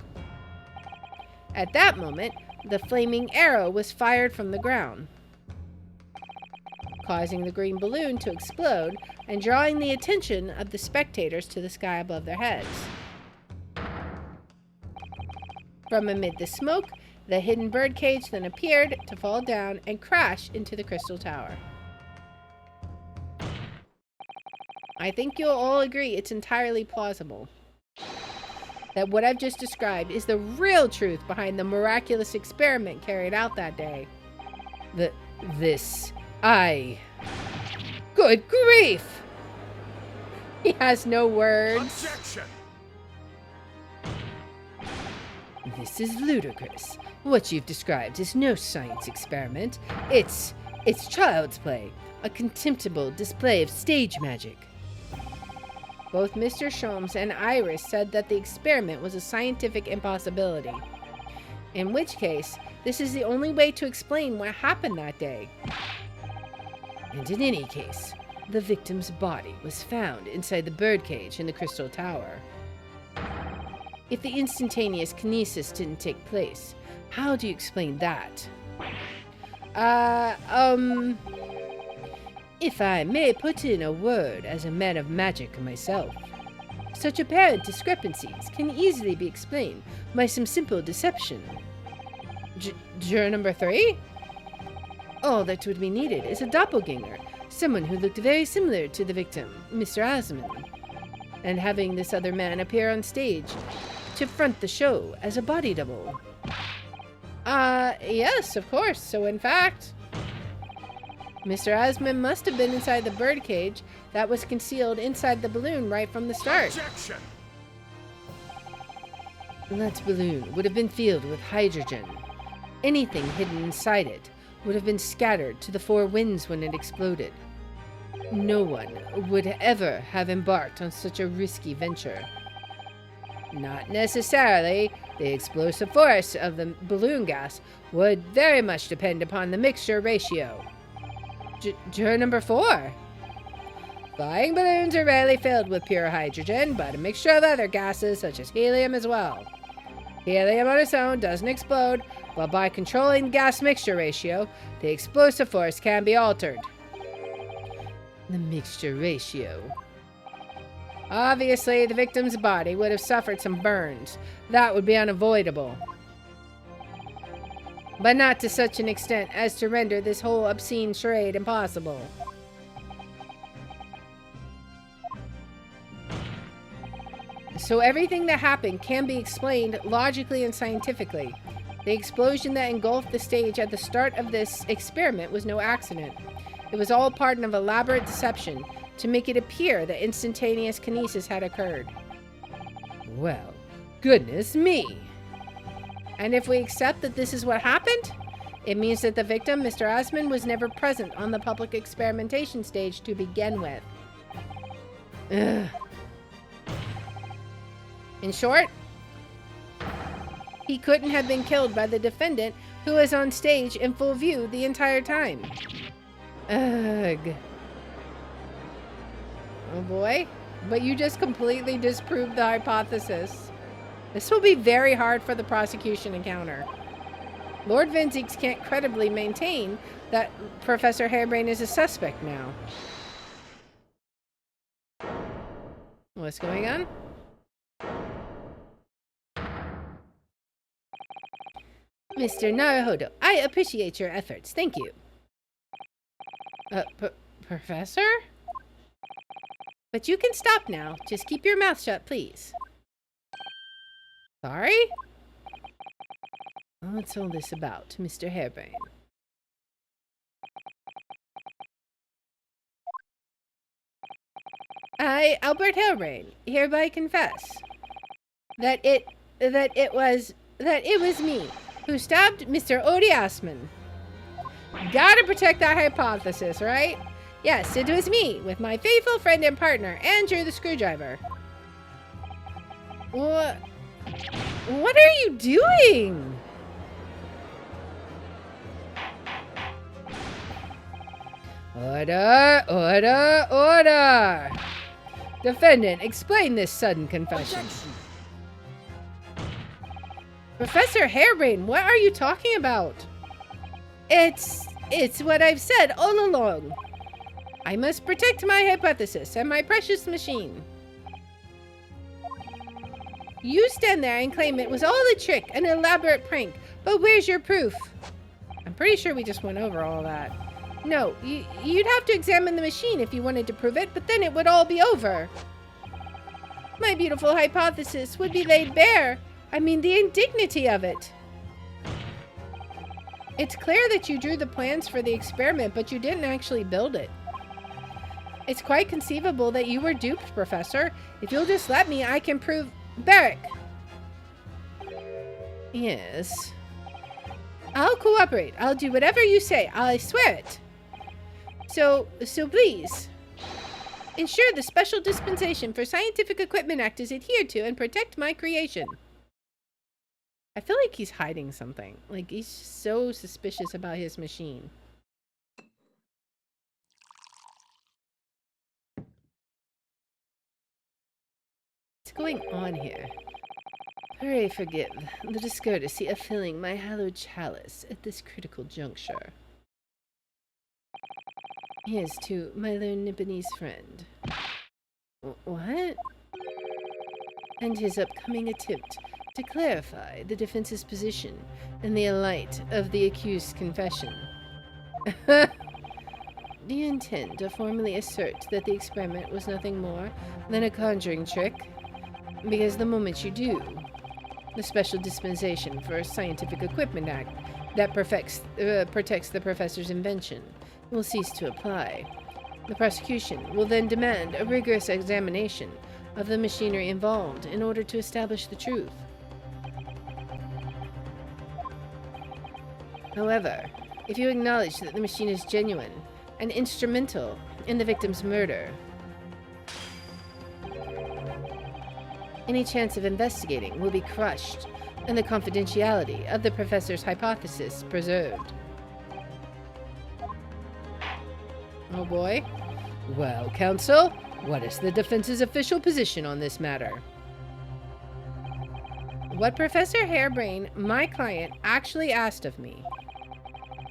At that moment, the flaming arrow was fired from the ground, causing the green balloon to explode and drawing the attention of the spectators to the sky above their heads. From amid the smoke, the hidden birdcage then appeared to fall down and crash into the crystal tower. I think you'll all agree it's entirely plausible that what I've just described is the real truth behind the miraculous experiment carried out that day. Good grief! He has no words. Objection! This is ludicrous. What you've described is no science experiment. It's child's play, a contemptible display of stage magic. Both Mr. Sholmes and Iris said that the experiment was a scientific impossibility. In which case, this is the only way to explain what happened that day. And in any case, the victim's body was found inside the birdcage in the Crystal Tower. If the instantaneous kinesis didn't take place, how do you explain that? If I may put in a word as a man of magic myself, such apparent discrepancies can easily be explained by some simple deception. Juror number 3? All that would be needed is a doppelganger, someone who looked very similar to the victim, Mr. Asman, and having this other man appear on stage to front the show as a body double. Yes, of course. So in fact, Mr. Asman must have been inside the birdcage that was concealed inside the balloon right from the start. Objection! That balloon would have been filled with hydrogen. Anything hidden inside it would have been scattered to the four winds when it exploded. No one would ever have embarked on such a risky venture. Not necessarily. The explosive force of the balloon gas would very much depend upon the mixture ratio. Juror number 4. Flying balloons are rarely filled with pure hydrogen, but a mixture of other gases such as helium as well. Helium on its own doesn't explode, but by controlling the gas mixture ratio, the explosive force can be altered. The mixture ratio. Obviously, the victim's body would have suffered some burns. That would be unavoidable. But not to such an extent as to render this whole obscene charade impossible. So everything that happened can be explained logically and scientifically. The explosion that engulfed the stage at the start of this experiment was no accident. It was all part of an elaborate deception to make it appear that instantaneous kinesis had occurred. Well, goodness me. And if we accept that this is what happened, it means that the victim, Mr. Asman, was never present on the public experimentation stage to begin with. Ugh. In short, he couldn't have been killed by the defendant who was on stage in full view the entire time. Ugh. Oh boy. But you just completely disproved the hypothesis. This will be very hard for the prosecution to counter. Lord Vinzix can't credibly maintain that Professor Harebrain is a suspect now. What's going on? Mr. Naruhodo, I appreciate your efforts. Thank you. Professor? But you can stop now. Just keep your mouth shut, please. Sorry? What's all this about, Mr. Harebrain? I, Albert Harebrain, hereby confess that it was me who stabbed Mr. Odie Asman. Gotta protect that hypothesis, right? Yes, it was me, with my faithful friend and partner, Andrew the Screwdriver. What are you doing? Order, order, order! Defendant, explain this sudden confession. Objection. Professor Harebrain, what are you talking about? It's what I've said all along. I must protect my hypothesis and my precious machine. You stand there and claim it was all a trick, an elaborate prank, but where's your proof? I'm pretty sure we just went over all that. No, you'd have to examine the machine if you wanted to prove it, but then it would all be over. My beautiful hypothesis would be laid bare. I mean, the indignity of it. It's clear that you drew the plans for the experiment, but you didn't actually build it. It's quite conceivable that you were duped, Professor. If you'll just let me, I can prove... Barrick! Yes. I'll cooperate. I'll do whatever you say. I swear it. So please, ensure the Special Dispensation for Scientific Equipment Act is adhered to and protect my creation. I feel like he's hiding something. Like, he's so suspicious about his machine. What's going on here? Pray forgive the discourtesy of filling my hallowed chalice at this critical juncture. Here's to my learned Nipponese friend. What? And his upcoming attempt to clarify the defense's position in the light of the accused's confession. Do you intend to formally assert that the experiment was nothing more than a conjuring trick? Because the moment you do, the Special Dispensation for Scientific Equipment Act that protects the professor's invention will cease to apply. The prosecution will then demand a rigorous examination of the machinery involved in order to establish the truth. However, if you acknowledge that the machine is genuine and instrumental in the victim's murder, any chance of investigating will be crushed and the confidentiality of the professor's hypothesis preserved. Oh boy. Well, counsel, what is the defense's official position on this matter? What Professor Harebrain, my client, actually asked of me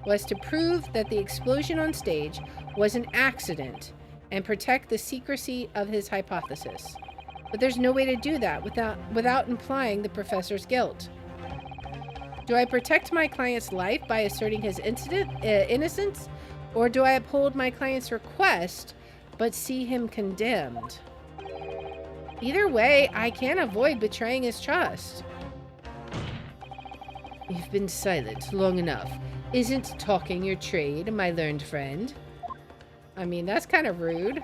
was to prove that the explosion on stage was an accident and protect the secrecy of his hypothesis. But there's no way to do that without implying the professor's guilt. Do I protect my client's life by asserting his innocence? Or do I uphold my client's request, but see him condemned? Either way, I can't avoid betraying his trust. You've been silent long enough. Isn't talking your trade, my learned friend? I mean, that's kind of rude.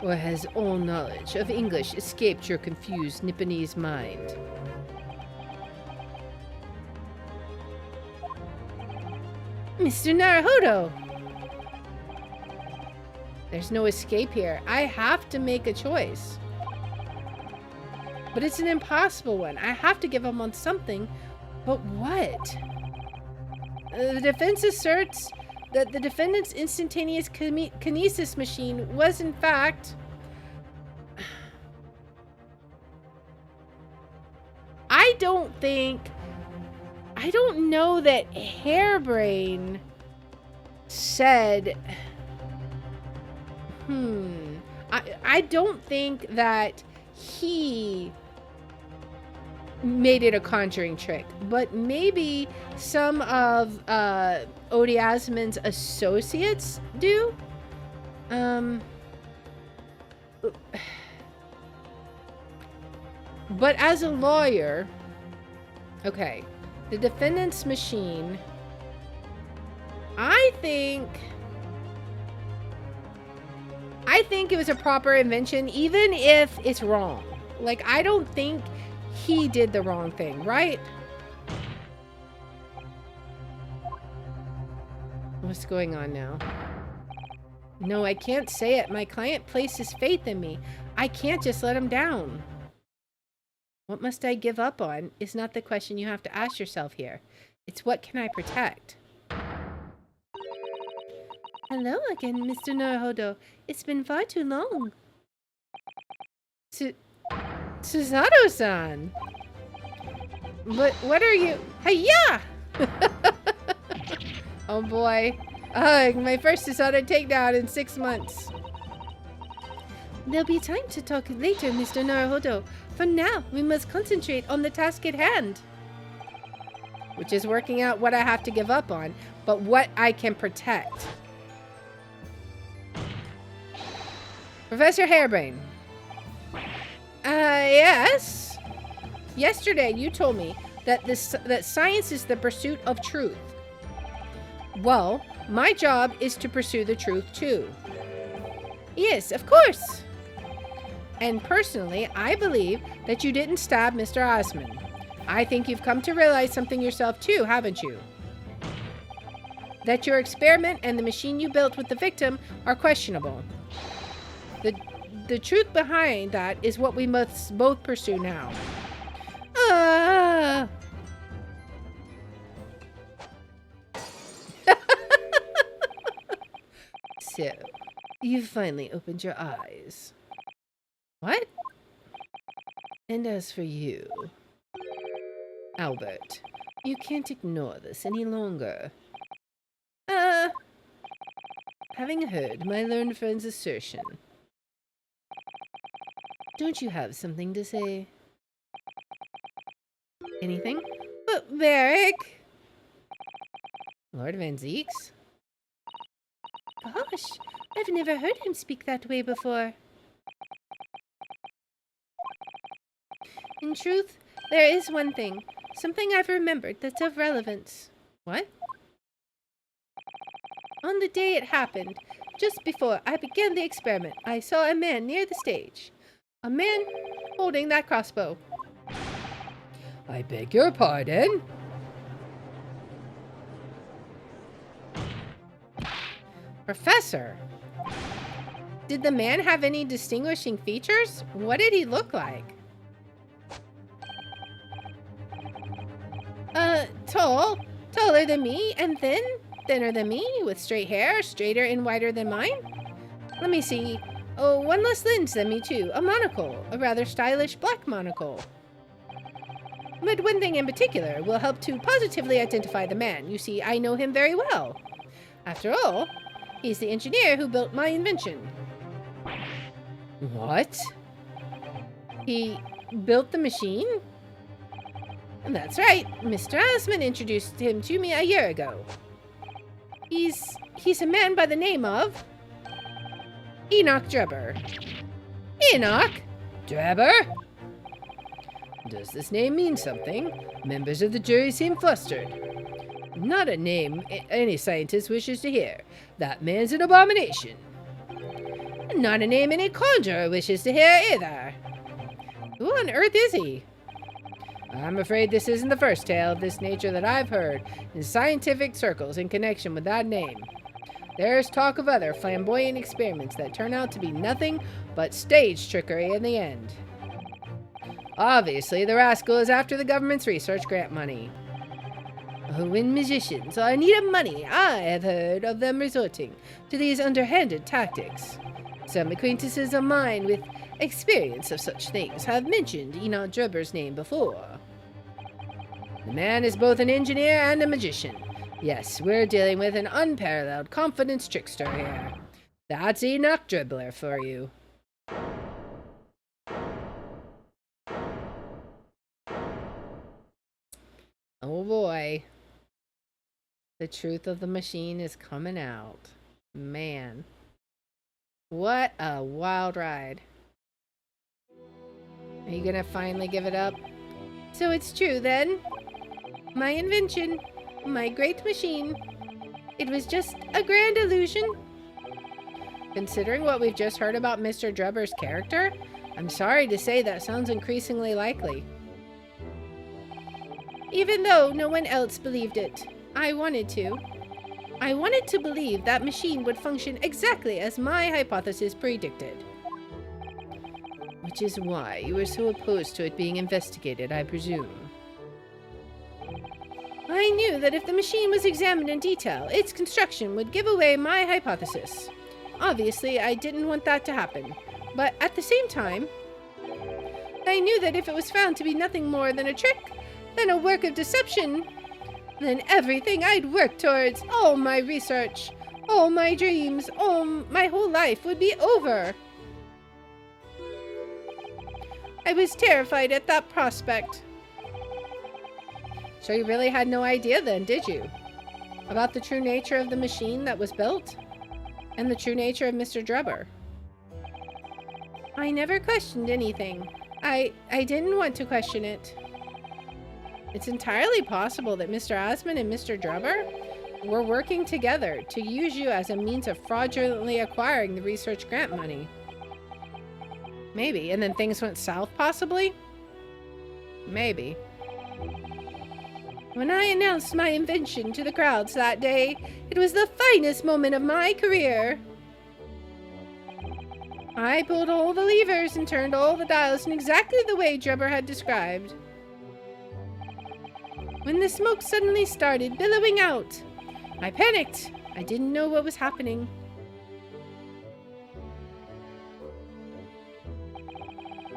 Or has all knowledge of English escaped your confused Nipponese mind? Mr. Naruhodo! There's no escape here. I have to make a choice. But it's an impossible one. I have to give up on something. But what? The defense asserts that the defendant's instantaneous kinesis machine was in fact... I don't know that Hairbrain said... I don't think that he made it a conjuring trick, but maybe some of Odiasman's associates do. But as a lawyer, okay, the defendant's machine, I think it was a proper invention, even if it's wrong. Like, I don't think he did the wrong thing, right? What's going on now? No, I can't say it. My client places faith in me. I can't just let him down. What must I give up on is not the question you have to ask yourself here. It's what can I protect? Hello again, Mr. Naruhodo. It's been far too long. Susato-san! But what are you... Hiya! Oh boy. My first Susato takedown in 6 months. There'll be time to talk later, Mr. Naruhodo. For now, we must concentrate on the task at hand. Which is working out what I have to give up on, but what I can protect. Professor Hairbrain. Yes? Yesterday, you told me that science is the pursuit of truth. Well, my job is to pursue the truth, too. Yes, of course. And personally, I believe that you didn't stab Mr. Osman. I think you've come to realize something yourself, too, haven't you? That your experiment and the machine you built with the victim are questionable. The truth behind that is what we must both pursue now. So, you finally opened your eyes. What? And as for you, Albert, you can't ignore this any longer. Having heard my learned friend's assertion, don't you have something to say? Anything? But Varric! Lord Van Zeeks? Gosh, I've never heard him speak that way before. In truth, there is one thing. Something I've remembered that's of relevance. What? On the day it happened, just before I began the experiment, I saw a man near the stage. A man holding that crossbow. I beg your pardon? Professor, did the man have any distinguishing features? What did he look like? Taller than me, and thinner than me, with straight hair, straighter and wider than mine. Let me see. Oh, one less lens than me too. A monocle, a rather stylish black monocle. But one thing in particular will help to positively identify the man. You see, I know him very well. After all, he's the engineer who built my invention. What? He built the machine? And that's right. Mr. Osman introduced him to me a year ago. He's a man by the name of Enoch Drebber. Enoch Drebber? Does this name mean something? Members of the jury seem flustered. Not a name any scientist wishes to hear. That man's an abomination. Not a name any conjurer wishes to hear either. Who on earth is he? I'm afraid this isn't the first tale of this nature that I've heard in scientific circles in connection with that name. There's talk of other flamboyant experiments that turn out to be nothing but stage trickery in the end. Obviously, the rascal is after the government's research grant money. When magicians are in need of money, I have heard of them resorting to these underhanded tactics. Some acquaintances of mine with experience of such things have mentioned Enoch Drebber's name before. The man is both an engineer and a magician. Yes, we're dealing with an unparalleled confidence trickster here. That's Enoch Drebber for you. Oh boy. The truth of the machine is coming out. Man. What a wild ride. Are you gonna finally give it up? So it's true then? My invention, my great machine, it was just a grand illusion? Considering what we've just heard about Mr. Drebber's character, I'm sorry to say that sounds increasingly likely. Even though no one else believed it, I wanted to. I wanted to believe that machine would function exactly as my hypothesis predicted. Which is why you were so opposed to it being investigated, I presume. I knew that if the machine was examined in detail, its construction would give away my hypothesis. Obviously, I didn't want that to happen, but at the same time, I knew that if it was found to be nothing more than a trick, than a work of deception, then everything I'd worked towards, all my research, all my dreams, all my whole life would be over. I was terrified at that prospect. So you really had no idea then, did you? About the true nature of the machine that was built? And the true nature of Mr. Drebber? I never questioned anything. I didn't want to question it. It's entirely possible that Mr. Osmond and Mr. Drebber were working together to use you as a means of fraudulently acquiring the research grant money. Maybe, and then things went south, possibly? Maybe. When I announced my invention to the crowds that day, it was the finest moment of my career. I pulled all the levers and turned all the dials in exactly the way Drebber had described. When the smoke suddenly started billowing out, I panicked. I didn't know what was happening.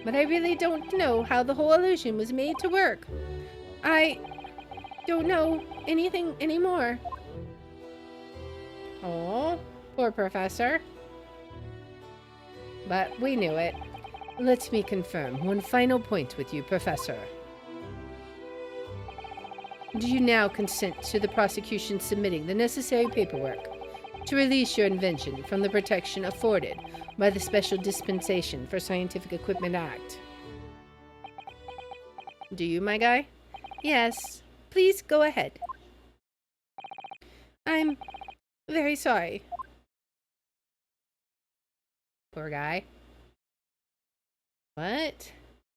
But I really don't know how the whole illusion was made to work. I don't know anything anymore. Oh, poor Professor. But we knew it. Let me confirm one final point with you, Professor. Do you now consent to the prosecution submitting the necessary paperwork to release your invention from the protection afforded by the Special Dispensation for Scientific Equipment Act? Do you, my guy? Yes. Please go ahead. I'm very sorry. Poor guy. But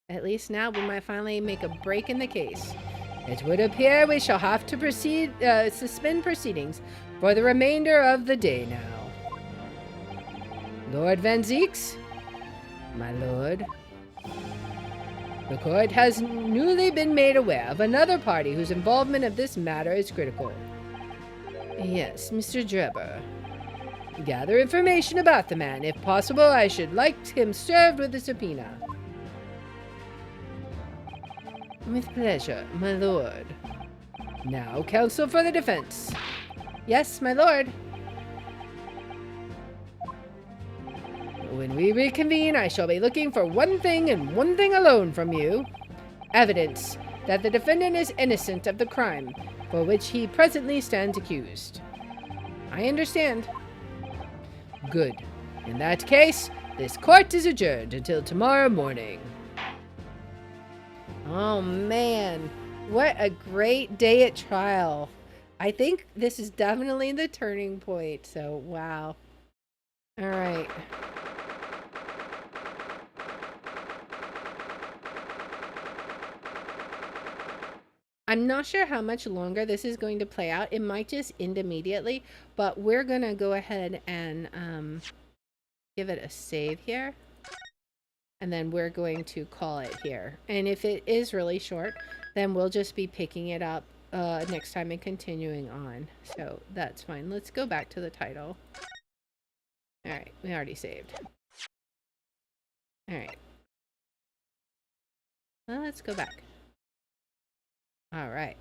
at least now we might finally make a break in the case. It would appear we shall have to suspend proceedings for the remainder of the day now. Lord Van Zeeks? My lord. The court has newly been made aware of another party whose involvement of this matter is critical. Yes, Mr. Drebber. Gather information about the man. If possible, I should like him served with a subpoena. With pleasure, my lord. Now, counsel for the defense. Yes, my lord. When we reconvene, I shall be looking for one thing and one thing alone from you. Evidence that the defendant is innocent of the crime for which he presently stands accused. I understand. Good. In that case, this court is adjourned until tomorrow morning. Oh man, what a great day at trial. I think this is definitely the turning point, so wow. All right. I'm not sure how much longer this is going to play out. It might just end immediately, but we're going to go ahead and give it a save here. And then we're going to call it here. And if it is really short, then we'll just be picking it up next time and continuing on. So that's fine. Let's go back to the title. All right, we already saved. All right. Well, let's go back. All right.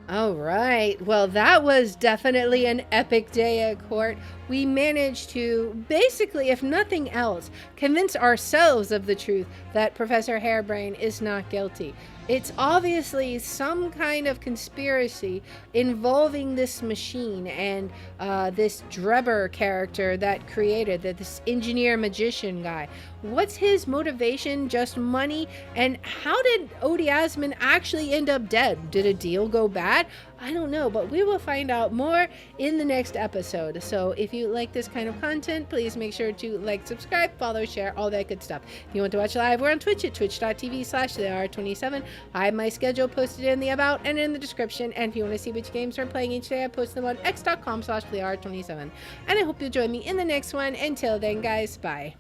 All right. Well, that was definitely an epic day at court. We managed to basically, if nothing else, convince ourselves of the truth that Professor Harebrain is not guilty. It's obviously some kind of conspiracy involving this machine and this Drebber character that created this engineer magician guy. What's his motivation? Just money? And how did Odie Asman actually end up dead? Did a deal go bad? I don't know, but we will find out more in the next episode. So if you like this kind of content, please make sure to like, subscribe, follow, share, all that good stuff. If you want to watch live, we're on Twitch at twitch.tv/thehour27. I have my schedule posted in the about and in the description. And if you want to see which games we're playing each day, I post them on x.com/thehour27. And I hope you'll join me in the next one. Until then, guys, bye.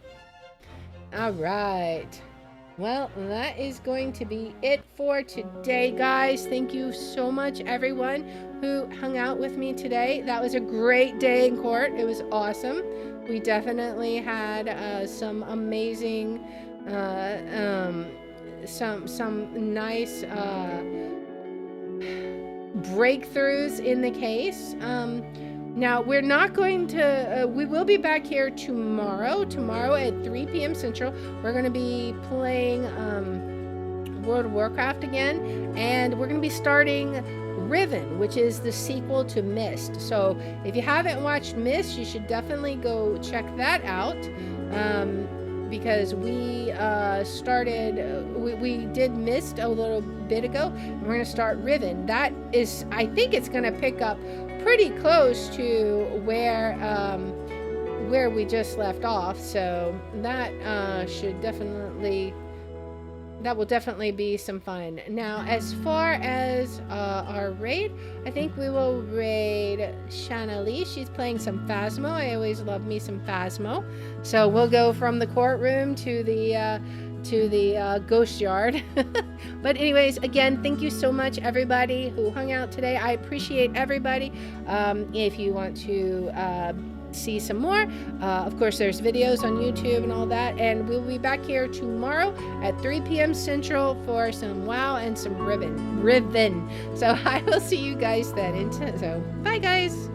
All right. Well, that is going to be it for today, guys. Thank you so much, everyone who hung out with me today. That was a great day in court. It was awesome. We definitely had some amazing, some nice breakthroughs in the case. Now, we're not going to, we will be back here tomorrow at 3 p.m. Central. We're going to be playing World of Warcraft again, and we're going to be starting Riven, which is the sequel to Myst. So if you haven't watched Myst, you should definitely go check that out. Because we we did Myst a little bit ago, and we're going to start Riven. That is, I think it's going to pick up pretty close to where we just left off, so that will definitely be some fun. Now, as far as our raid, I think we will raid Shanna Lee. She's playing some Phasmo. I always love me some Phasmo. So we'll go from the courtroom to the ghost yard. But anyways, again, thank you so much, everybody who hung out today. I appreciate everybody. If you want to see some more, of course, there's videos on YouTube and all that, and we'll be back here tomorrow at 3 p.m. Central for some WoW and some Riven. So I will see you guys then. So bye, guys.